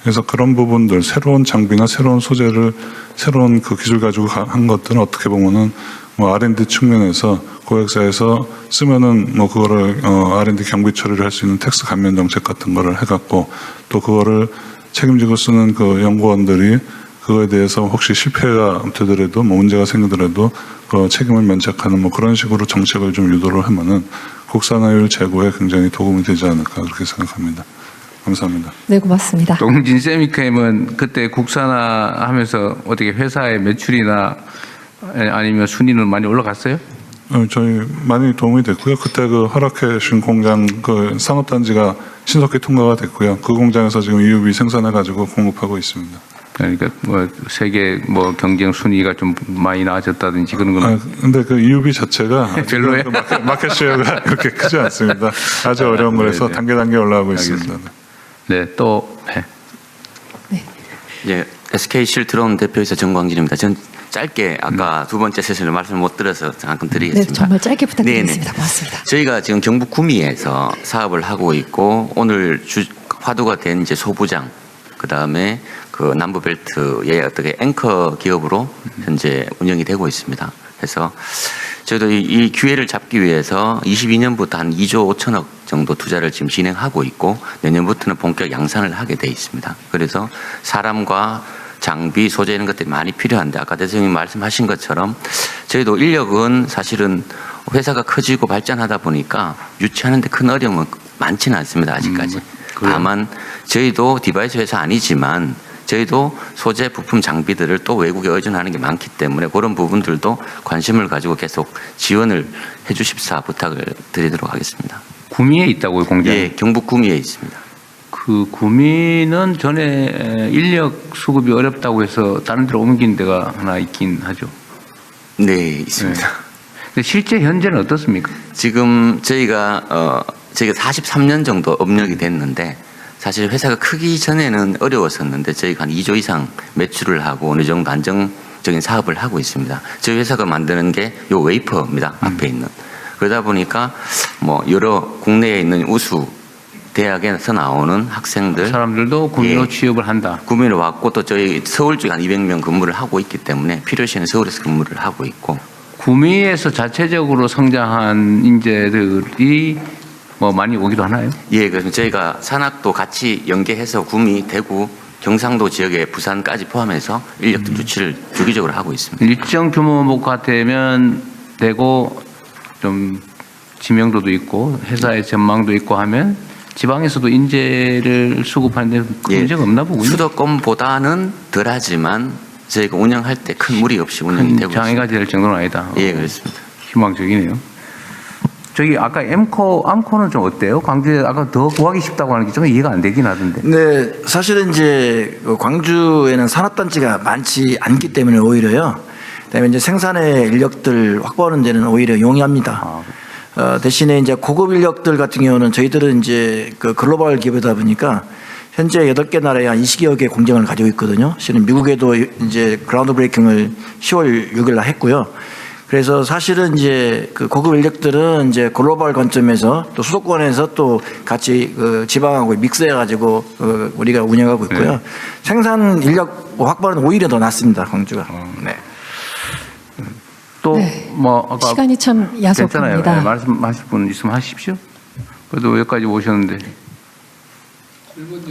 [SPEAKER 18] 그래서 그런 부분들, 새로운 장비나 새로운 소재를, 새로운 그 기술 가지고 한 것들은 어떻게 보면은 R&D 측면에서 고객사에서 쓰면은 그거를 R&D 경비 처리를 할 수 있는 텍스 감면 정책 같은 거를 해갖고 또 그거를 책임지고 쓰는 그 연구원들이 그거에 대해서 혹시 실패가 되더라도 문제가 생기더라도 그 책임을 면책하는 그런 식으로 정책을 좀 유도를 하면은 국산화율 제고에 굉장히 도움이 되지 않을까 그렇게 생각합니다. 감사합니다.
[SPEAKER 1] 네, 고맙습니다.
[SPEAKER 2] 동진 세미캠은 그때 국산화하면서 어떻게 회사의 매출이나 아니면 순위는 많이 올라갔어요?
[SPEAKER 18] 저희 많이 도움이 됐고요. 그때 허락해 주신 공장 산업단지가 신속히 통과가 됐고요. 그 공장에서 지금 EUV 생산해가지고 공급하고 있습니다.
[SPEAKER 2] 그러니까 세계 경쟁 순위가 좀 많이 나아졌다든지 그런 건.
[SPEAKER 18] 근데 그 EUV 자체가
[SPEAKER 2] 별로예요.
[SPEAKER 18] 마켓 쉐어가 그렇게 크지 않습니다. 아주 어려운 거라서 단계 올라가고 있습니다.
[SPEAKER 2] 네, 또.
[SPEAKER 19] 네. SK 실트론 대표이사 정광진입니다. 전 짧게 아까 두 번째 세션을 말씀을 못 드려서 잠깐 드리겠습니다.
[SPEAKER 1] 네, 정말 짧게 부탁드리겠습니다. 고맙습니다.
[SPEAKER 19] 저희가 지금 경북 구미에서 사업을 하고 있고 오늘 화두가 된 이제 소부장, 그 다음에 그 남부벨트의 어떻게 앵커 기업으로 현재 운영이 되고 있습니다. 그래서 저희도 이 기회를 잡기 위해서 22년부터 한 2조 5천억 정도 투자를 지금 진행하고 있고 내년부터는 본격 양산을 하게 돼 있습니다. 그래서 사람과 장비, 소재 이런 것들이 많이 필요한데 아까 대통령님 말씀하신 것처럼 저희도 인력은 사실은 회사가 커지고 발전하다 보니까 유치하는 데 큰 어려움은 많지는 않습니다. 아직까지. 다만 저희도 디바이스 회사 아니지만 저희도 소재, 부품, 장비들을 또 외국에 의존하는 게 많기 때문에 그런 부분들도 관심을 가지고 계속 지원을 해 주십사 부탁을 드리도록 하겠습니다.
[SPEAKER 2] 구미에 있다고요, 공장?
[SPEAKER 19] 예, 경북 구미에 있습니다.
[SPEAKER 2] 그 구미는 전에 인력 수급이 어렵다고 해서 다른 데로 옮긴 데가 하나 있긴 하죠.
[SPEAKER 19] 네, 있습니다.
[SPEAKER 2] 근데 실제 현재는 어떻습니까?
[SPEAKER 19] 지금 저희가 43년 정도 업력이 됐는데 사실 회사가 크기 전에는 어려웠었는데 저희가 한 2조 이상 매출을 하고 어느 정도 안정적인 사업을 하고 있습니다. 저희 회사가 만드는 게 요 웨이퍼입니다. 앞에 있는. 그러다 보니까 여러 국내에 있는 우수 대학에서 나오는 학생들
[SPEAKER 2] 사람들도 구민으로 취업을 한다.
[SPEAKER 19] 구민으로 왔고 또 저희 서울 쪽에 한 200명 근무를 하고 있기 때문에 필요시에는 서울에서 근무를 하고 있고
[SPEAKER 2] 구미에서 자체적으로 성장한 인재들이 뭐 많이 오기도 하나요?
[SPEAKER 19] 예, 그래서 저희가 산학도 같이 연계해서 구미, 대구, 경상도 지역에 부산까지 포함해서 인력들 유치를 주기적으로 하고 있습니다.
[SPEAKER 2] 일정 규모가 되면 되고 좀 지명도도 있고 회사의 전망도 있고 하면 지방에서도 인재를 수급하는데 큰 문제가 없나 보군요.
[SPEAKER 19] 수도권보다는 덜하지만 저희가 운영할 때 큰 무리 없이 운영이 되고
[SPEAKER 2] 장애가 될 정도는 아니다.
[SPEAKER 19] 예, 그렇습니다.
[SPEAKER 2] 희망적이네요. 저기 아까 암코는 좀 어때요? 광주에 아까 더 구하기 쉽다고 하는 게 좀 이해가 안 되긴 하던데.
[SPEAKER 13] 네, 사실은 이제 광주에는 산업단지가 많지 않기 때문에 오히려요. 그다음에 이제 생산의 인력들 확보하는 데는 오히려 용이합니다. 대신에 이제 고급 인력들 같은 경우는 저희들은 이제 그 글로벌 기업이다 보니까 현재 8개 나라에 한 20여 개 공장을 가지고 있거든요. 실은 미국에도 이제 그라운드 브레이킹을 10월 6일 날 했고요. 그래서 사실은 이제 그 고급 인력들은 이제 글로벌 관점에서 또 수도권에서 또 같이 그 지방하고 믹스해가지고 우리가 운영하고 있고요.
[SPEAKER 2] 네.
[SPEAKER 13] 생산 인력 확보는 오히려 더 낫습니다, 광주가. 네.
[SPEAKER 2] 또 뭐 아까
[SPEAKER 1] 시간이 참 야속합니다.
[SPEAKER 2] 괜찮아요. 네, 말씀하실 분 있으면 하십시오. 그래도 여기까지 오셨는데.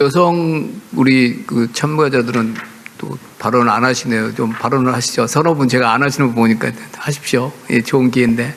[SPEAKER 6] 여성 우리 그 참가자들은 또 발언 안 하시네요. 좀 발언을 하시죠. 서너 분 제가 안 하시는 거 보니까 하십시오. 예, 좋은 기회인데.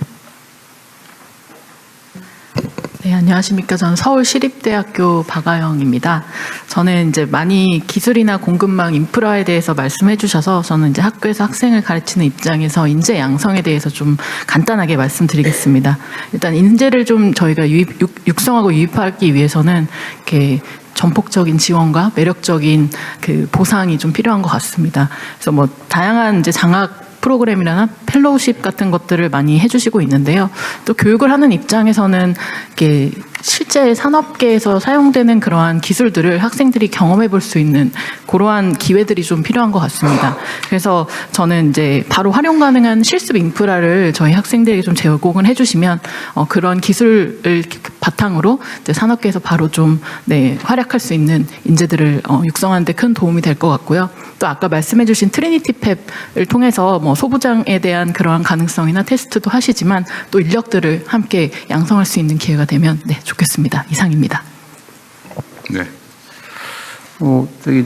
[SPEAKER 20] 네, 안녕하십니까. 저는 서울시립대학교 박아영입니다. 저는 이제 많이 기술이나 공급망 인프라에 대해서 말씀해 주셔서 저는 이제 학교에서 학생을 가르치는 입장에서 인재 양성에 대해서 좀 간단하게 말씀드리겠습니다. 일단 인재를 좀 저희가 육성하고 유입하기 위해서는 이렇게 전폭적인 지원과 매력적인 그 보상이 좀 필요한 것 같습니다. 그래서 뭐 다양한 이제 장학 프로그램이나 펠로우십 같은 것들을 많이 해주시고 있는데요. 또 교육을 하는 입장에서는 이렇게 실제 산업계에서 사용되는 그러한 기술들을 학생들이 경험해 볼 수 있는 그러한 기회들이 좀 필요한 것 같습니다. 그래서 저는 이제 바로 활용 가능한 실습 인프라를 저희 학생들에게 좀 제공을 해주시면 그런 기술을 바탕으로 이제 산업계에서 바로 좀 활약할 수 있는 인재들을 육성하는 데 큰 도움이 될 것 같고요. 또 아까 말씀해 주신 트리니티 팹을 통해서 뭐 소부장에 대한 그러한 가능성이나 테스트도 하시지만 또 인력들을 함께 양성할 수 있는 기회가 되면 좋겠습니다. 이상입니다.
[SPEAKER 2] 네. 저기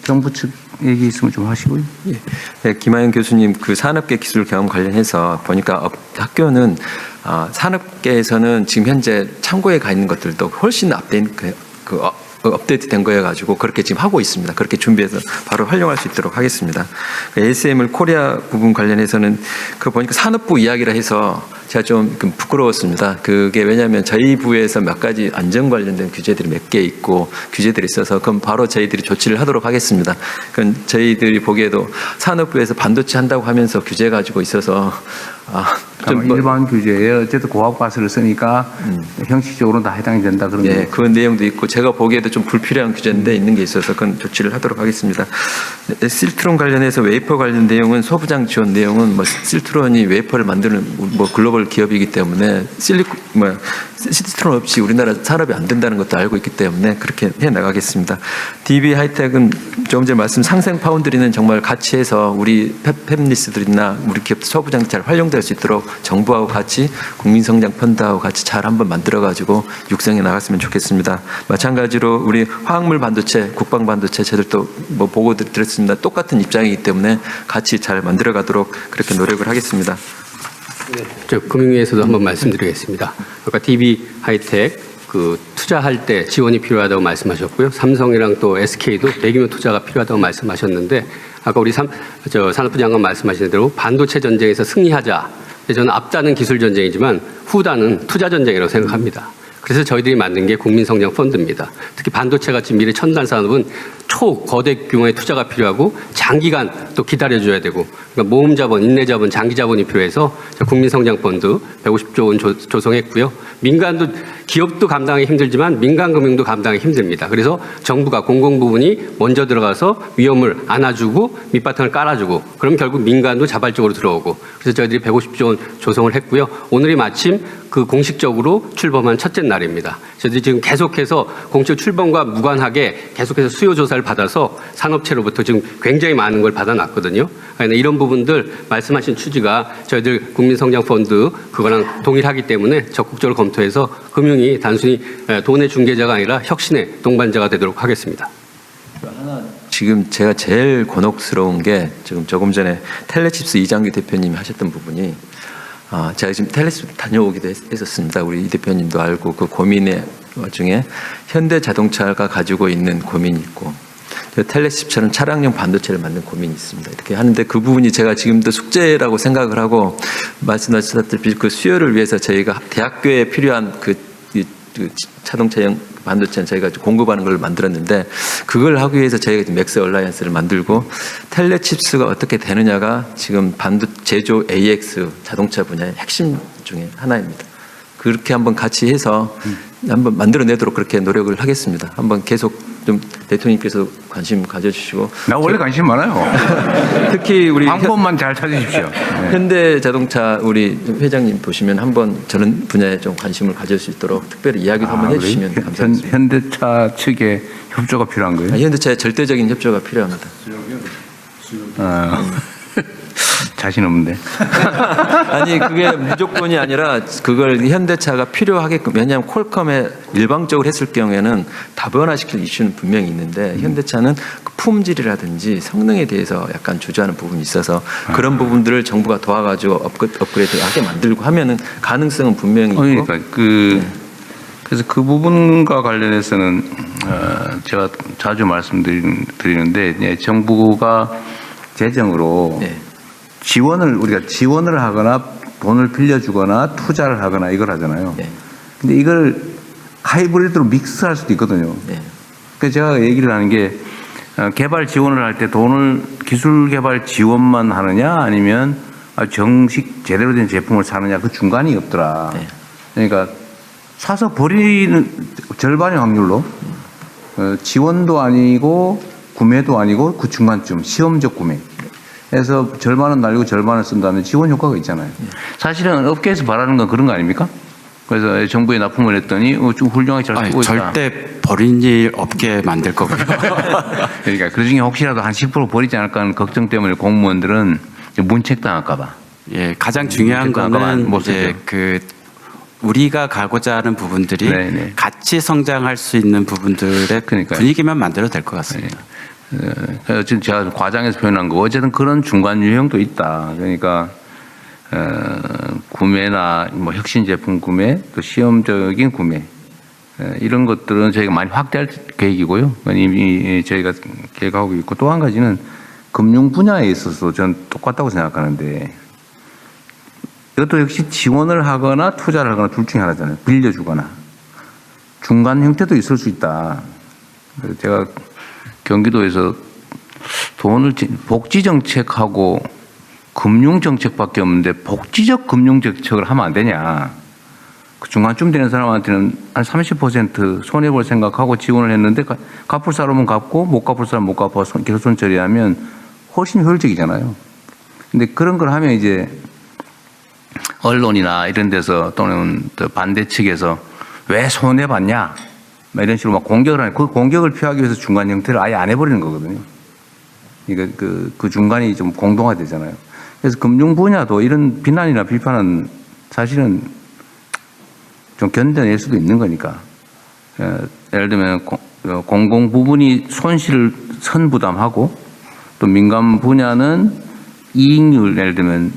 [SPEAKER 2] 정부 측 얘기 있으면 좀 하시고요.
[SPEAKER 3] 예. 네, 김하영 교수님 그 산업계 기술 경험 관련해서 보니까 학교는 산업계에서는 지금 현재 창고에 가 있는 것들도 훨씬 업데이트된 거여 가지고 그렇게 지금 하고 있습니다. 그렇게 준비해서 바로 활용할 수 있도록 하겠습니다. ASML 코리아 부분 관련해서는 그 보니까 산업부 이야기라 해서 제가 좀 부끄러웠습니다. 그게 왜냐하면 저희 부에서 몇 가지 안전 관련된 규제들이 몇 개 있고 규제들이 있어서 그럼 바로 저희들이 조치를 하도록 하겠습니다. 그건 저희들이 보기에도 산업부에서 반도체 한다고 하면서 규제 가지고 있어서
[SPEAKER 2] 좀 일반 규제에 어쨌든 고학과서를 쓰니까 형식적으로는 다 해당이 된다 그런
[SPEAKER 3] 네, 그 내용도 있고 제가 보기에도 좀 불필요한 규제인데 있는 게 있어서 그건 조치를 하도록 하겠습니다. 실트론 관련해서 웨이퍼 관련 내용은 소부장 지원 내용은 뭐 실트론이 웨이퍼를 만드는 뭐 글로벌 기업이기 때문에 실트론 없이 우리나라 산업이 안 된다는 것도 알고 있기 때문에 그렇게 해 나가겠습니다. DB 하이텍은 조금 전에 말씀 상생 파운드리는 정말 같이 해서 우리 팹리스들이나 우리 기업 소부장 잘 활용될 수 있도록 정부하고 같이 국민성장 펀드하고 같이 잘 한번 만들어가지고 육성해 나갔으면 좋겠습니다. 마찬가지로 우리 화학물 반도체, 국방 반도체 저들도 뭐 보고 드렸습니다. 똑같은 입장이기 때문에 같이 잘 만들어가도록 그렇게 노력을 하겠습니다.
[SPEAKER 21] 네, 저 금융위에서도 한번 말씀드리겠습니다. 아까 DB 하이텍 그 투자할 때 지원이 필요하다고 말씀하셨고요. 삼성이랑 또 SK도 대규모 투자가 필요하다고 말씀하셨는데 아까 우리 산업부 장관 말씀하신 대로 반도체 전쟁에서 승리하자. 저는 앞다는 기술 전쟁이지만 후다는 투자 전쟁이라고 생각합니다. 그래서 저희들이 만든 게 국민성장 펀드입니다. 특히 반도체같이 미래 첨단 산업은 초거대 규모의 투자가 필요하고 장기간 또 기다려줘야 되고 그러니까 모금 자본, 인내 자본, 장기 자본이 필요해서 국민성장 펀드 150조 원 조성했고요. 민간도 기업도 감당하기 힘들지만 민간 금융도 감당하기 힘듭니다. 그래서 정부가 공공 부분이 먼저 들어가서 위험을 안아주고 밑바탕을 깔아주고 그럼 결국 민간도 자발적으로 들어오고 그래서 저희들이 150조 원 조성을 했고요. 오늘이 마침 그 공식적으로 출범한 첫째 날입니다. 저희들이 지금 계속해서 공식 출범과 무관하게 계속해서 수요 조사를 받아서 산업체로부터 지금 굉장히 많은 걸 받아놨거든요. 그러니까 이런 부분들 말씀하신 취지가 저희들 국민성장펀드 그거랑 동일하기 때문에 적극적으로 검토해서 금융이 단순히 돈의 중개자가 아니라 혁신의 동반자가 되도록 하겠습니다.
[SPEAKER 3] 지금 제가 제일 곤혹스러운 게 지금 조금 전에 텔레칩스 이장규 대표님이 하셨던 부분이 제가 지금 텔레칩스 다녀오기도 했었습니다. 우리 이 대표님도 알고 그 고민의 와중에 현대자동차가 가지고 있는 고민이 있고 텔레칩처럼 차량용 반도체를 만든 고민이 있습니다. 이렇게 하는데 그 부분이 제가 지금도 숙제라고 생각을 하고 말씀하셨다시피 그 수요를 위해서 저희가 대학교에 필요한 그 자동차용 반도체는 저희가 공급하는 걸 만들었는데 그걸 하기 위해서 저희가 맥스 얼라이언스를 만들고 텔레칩스가 어떻게 되느냐가 지금 제조 AX 자동차 분야의 핵심 중에 하나입니다. 그렇게 한번 같이 해서 한번 만들어내도록 그렇게 노력을 하겠습니다. 한번 계속 좀 대통령님께서 관심 가져주시고.
[SPEAKER 2] 나 원래 관심 많아요.
[SPEAKER 3] 특히 우리
[SPEAKER 2] 방법만 잘 찾으십시오. 네.
[SPEAKER 3] 현대자동차 우리 회장님 보시면 한번 저런 분야에 좀 관심을 가질 수 있도록 특별히 이야기도 한번 해주시면 감사하겠습니다.
[SPEAKER 2] 현대차 측의 협조가 필요한 거예요?
[SPEAKER 3] 현대차의 절대적인 협조가 필요합니다.
[SPEAKER 2] 자신 없는데.
[SPEAKER 3] 아니 그게 무조건이 아니라 그걸 현대차가 필요하게끔 왜냐하면 퀄컴에 일방적으로 했을 경우에는 다변화시킬 이슈는 분명히 있는데 현대차는 그 품질이라든지 성능에 대해서 약간 주저하는 부분이 있어서 그런 부분들을 정부가 도와가지고 업그레이드하게 만들고 하면은 가능성은 분명히 있고.
[SPEAKER 2] 그러니까 그래서 그 부분과 관련해서는 제가 자주 말씀드리는데 정부가 재정으로 우리가 지원을 하거나 돈을 빌려주거나 투자를 하거나 이걸 하잖아요. 근데 이걸 하이브리드로 믹스할 수도 있거든요. 그래서 제가 얘기를 하는 게 개발 지원을 할 때 기술 개발 지원만 하느냐 아니면 정식 제대로 된 제품을 사느냐 그 중간이 없더라. 그러니까 사서 버리는 절반의 확률로 지원도 아니고 구매도 아니고 그 중간쯤 시험적 구매. 해서 절반은 날리고 절반을 쓴다면 지원 효과가 있잖아요. 사실은 업계에서 바라는 건 그런 거 아닙니까? 그래서 정부에 납품을 했더니 좀 훌륭하게 잘 쓰고 있다.
[SPEAKER 15] 절대 버린 일 없게 만들 거고요.
[SPEAKER 2] 그러니까 그중에 혹시라도 한 10% 버리지 않을까 하는 걱정 때문에 공무원들은 문책당할까 봐.
[SPEAKER 15] 예, 가장 중요한 거는 이제 우리가 가고자 하는 부분들이 같이 성장할 수 있는 부분들의 분위기만 만들어도 될 것 같습니다.
[SPEAKER 2] 지금 제가 과장해서 표현한 거 어쨌든 그런 중간 유형도 있다. 그러니까 구매나 뭐 혁신 제품 구매, 또 시험적인 구매 이런 것들은 저희가 많이 확대할 계획이고요. 이미 저희가 계획하고 있고 또 한 가지는 금융 분야에 있어서 저는 똑같다고 생각하는데 이것도 역시 지원을 하거나 투자를 하거나 둘 중에 하나잖아요. 빌려주거나 중간 형태도 있을 수 있다. 그래서 제가 경기도에서 복지정책하고 금융정책밖에 없는데 복지적 금융정책을 하면 안 되냐. 그 중간쯤 되는 사람한테는 한 30% 손해볼 생각하고 지원을 했는데 갚을 사람은 갚고 못 갚을 사람은 못 갚아 계속 처리하면 훨씬 효율적이잖아요. 근데 그런 걸 하면 이제 언론이나 이런 데서 또는 반대 측에서 왜 손해봤냐. 이런 식으로 막 공격을 하는 그 공격을 피하기 위해서 중간 형태를 아예 안 해버리는 거거든요. 그러니까 그 중간이 좀 공동화되잖아요. 그래서 금융 분야도 이런 비난이나 비판은 사실은 좀 견뎌낼 수도 있는 거니까. 예를 들면 공공 부분이 손실을 선부담하고 또 민간 분야는 이익률 예를 들면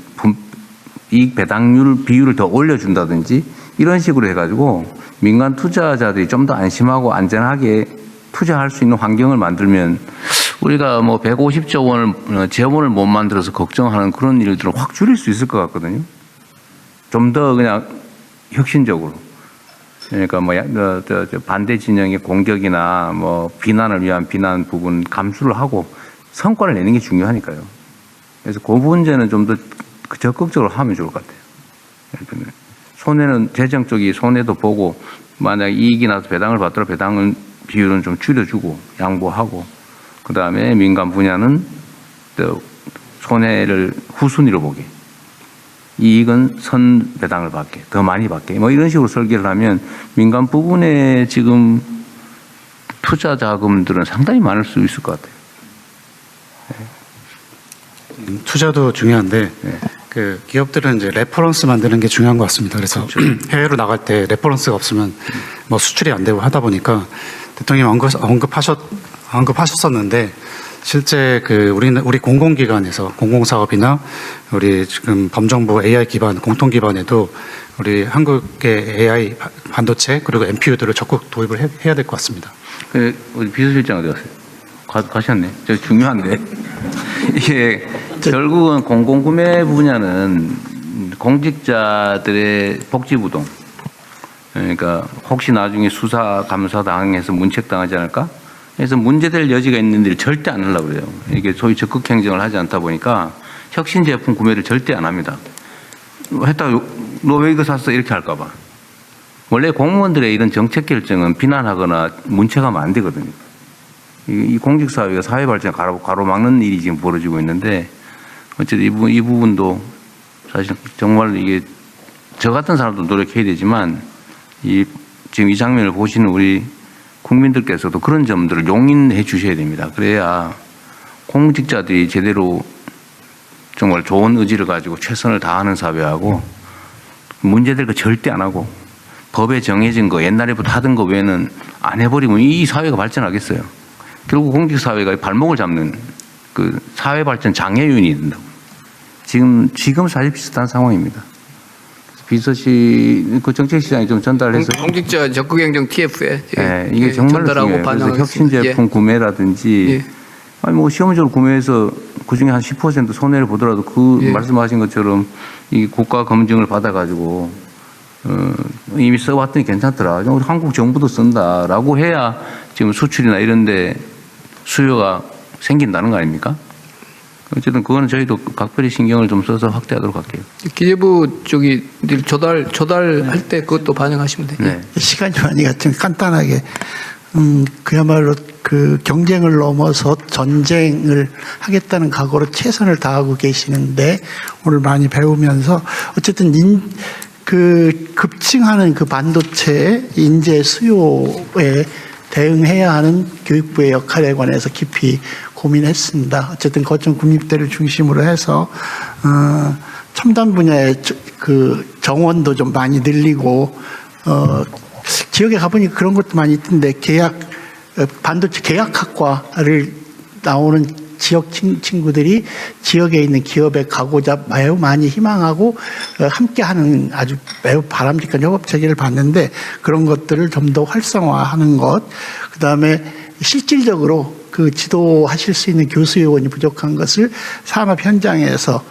[SPEAKER 2] 이익 배당률 비율을 더 올려준다든지 이런 식으로 해가지고 민간 투자자들이 좀 더 안심하고 안전하게 투자할 수 있는 환경을 만들면 우리가 뭐 150조 원을 재원을 못 만들어서 걱정하는 그런 일들을 확 줄일 수 있을 것 같거든요. 좀 더 그냥 혁신적으로. 그러니까 뭐 반대 진영의 공격이나 뭐 비난을 위한 비난 부분 감수를 하고 성과를 내는 게 중요하니까요. 그래서 그 문제는 좀 더 적극적으로 하면 좋을 것 같아요. 손해는 재정 쪽이 손해도 보고 만약 이익이 나서 배당을 받더라도 배당은 비율은 좀 줄여주고 양보하고 그다음에 민간 분야는 또 손해를 후순위로 보게 이익은 선 배당을 받게 더 많이 받게 뭐 이런 식으로 설계를 하면 민간 부분에 지금 투자 자금들은 상당히 많을 수 있을 것 같아요.
[SPEAKER 8] 투자도 중요한데 그 기업들은 이제 레퍼런스 만드는 게 중요한 것 같습니다. 그래서 해외로 나갈 때 레퍼런스가 없으면 뭐 수출이 안 되고 하다 보니까 대통령이 언급하셨었는데 실제 그 우리 공공기관에서 공공사업이나 우리 지금 범정부 AI 기반 공통 기반에도 우리 한국의 AI 반도체 그리고 NPU들을 적극 도입을 해야 될 것 같습니다.
[SPEAKER 2] 우리 비서실장 어디 갔어요? 가셨네. 저 중요한데 이게 결국은 공공구매 분야는 공직자들의 복지부동. 그러니까 혹시 나중에 수사 감사 당해서 문책당하지 않을까? 그래서 문제될 여지가 있는 일을 절대 안 하려고 그래요. 이게 소위 적극 행정을 하지 않다 보니까 혁신 제품 구매를 절대 안 합니다. 했다 너 왜 이거 샀어 이렇게 할까 봐. 원래 공무원들의 이런 정책 결정은 비난하거나 문책하면 안 되거든요. 이 공직사회가 사회 발전 가로막는 일이 지금 벌어지고 있는데 어쨌든 이 부분도 사실 정말 이게 저 같은 사람도 노력해야 되지만 지금 이 장면을 보시는 우리 국민들께서도 그런 점들을 용인해 주셔야 됩니다. 그래야 공직자들이 제대로 정말 좋은 의지를 가지고 최선을 다하는 사회하고 문제될 거 절대 안 하고 법에 정해진 거 옛날에부터 하던 거 외에는 안 해버리면 이 사회가 발전하겠어요. 결국 공직사회가 발목을 잡는 그 사회 발전 장애 요인이 된다고. 지금 사실 비슷한 상황입니다. 비서실 그 정책시장이 좀 전달해서
[SPEAKER 6] 공직자 적극행정 TF에
[SPEAKER 2] 네, 이게 정말 중요해요. 그래서 혁신 제품 구매라든지 아니 뭐 시험적으로 구매해서 그 중에 한 10% 손해를 보더라도 그 말씀하신 것처럼 이 국가 검증을 받아가지고 이미 써봤더니 괜찮더라. 우리 한국 정부도 쓴다라고 해야 지금 수출이나 이런데 수요가 생긴다는 거 아닙니까? 어쨌든 그거는 저희도 각별히 신경을 좀 써서 확대하도록 할게요.
[SPEAKER 6] 기재부 쪽이 조달할 때 그것도 반영하시면 돼요.
[SPEAKER 2] 네.
[SPEAKER 4] 시간이 많이 같은 간단하게 그야말로 그 경쟁을 넘어서 전쟁을 하겠다는 각오로 최선을 다하고 계시는데 오늘 많이 배우면서 어쨌든 그 급증하는 그 반도체 인재 수요에 대응해야 하는 교육부의 역할에 관해서 깊이 고민했습니다. 어쨌든 거점 국립대를 중심으로 해서 첨단 분야의 그 정원도 좀 많이 늘리고 지역에 가보니 그런 것도 많이 있던데 반도체 계약학과를 나오는 지역 친구들이 지역에 있는 기업에 가고자 매우 많이 희망하고 함께하는 아주 매우 바람직한 협업 체계를 봤는데 그런 것들을 좀 더 활성화하는 것, 그 다음에 실질적으로 그 지도하실 수 있는 교수 요원이 부족한 것을 산업 현장에서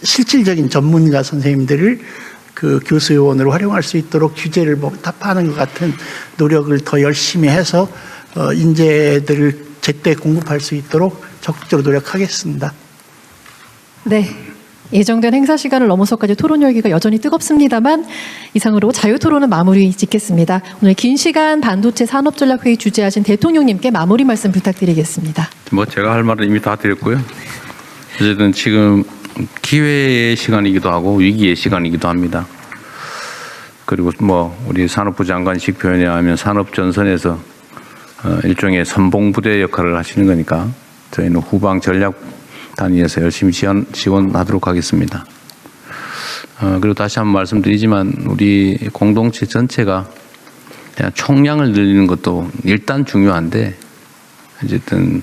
[SPEAKER 4] 실질적인 전문가 선생님들을 그 교수 요원으로 활용할 수 있도록 규제를 타파하는 것 같은 노력을 더 열심히 해서 인재들을 제때 공급할 수 있도록 적극적으로 노력하겠습니다.
[SPEAKER 1] 네. 예정된 행사 시간을 넘어서까지 토론 열기가 여전히 뜨겁습니다만 이상으로 자유토론은 마무리 짓겠습니다. 오늘 긴 시간 반도체 산업전략회의 주재하신 대통령님께 마무리 말씀 부탁드리겠습니다.
[SPEAKER 2] 뭐 제가 할 말은 이미 다 드렸고요. 어쨌든 지금 기회의 시간이기도 하고 위기의 시간이기도 합니다. 그리고 뭐 우리 산업부 장관식 표현에 하면 산업 전선에서 일종의 선봉부대 역할을 하시는 거니까 저희는 후방 전략 단위에서 열심히 지원하도록 하겠습니다. 그리고 다시 한번 말씀드리지만 우리 공동체 전체가 그냥 총량을 늘리는 것도 일단 중요한데 어쨌든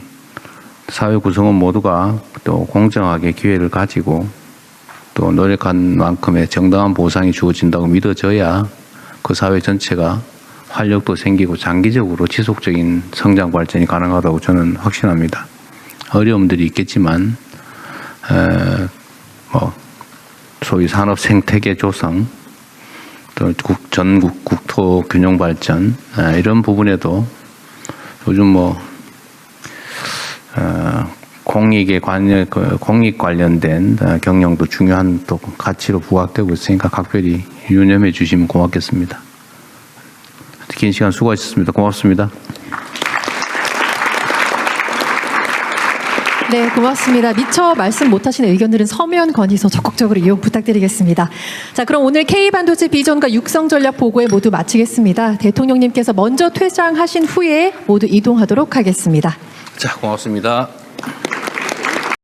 [SPEAKER 2] 사회 구성원 모두가 또 공정하게 기회를 가지고 또 노력한 만큼의 정당한 보상이 주어진다고 믿어져야 그 사회 전체가 활력도 생기고 장기적으로 지속적인 성장 발전이 가능하다고 저는 확신합니다. 어려움들이 있겠지만 뭐 소위 산업 생태계 조성, 또 전국 국토 균형 발전 이런 부분에도 요즘 뭐 공익 관련된 경영도 중요한 또 가치로 부각되고 있으니까 각별히 유념해 주시면 고맙겠습니다. 긴 시간 수고하셨습니다. 고맙습니다.
[SPEAKER 1] 네, 고맙습니다. 미처 말씀 못하신 의견들은 서면 건의서 적극적으로 이용 부탁드리겠습니다. 자, 그럼 오늘 K반도체 비전과 육성 전략 보고회 모두 마치겠습니다. 대통령님께서 먼저 퇴장하신 후에 모두 이동하도록 하겠습니다.
[SPEAKER 2] 자, 고맙습니다.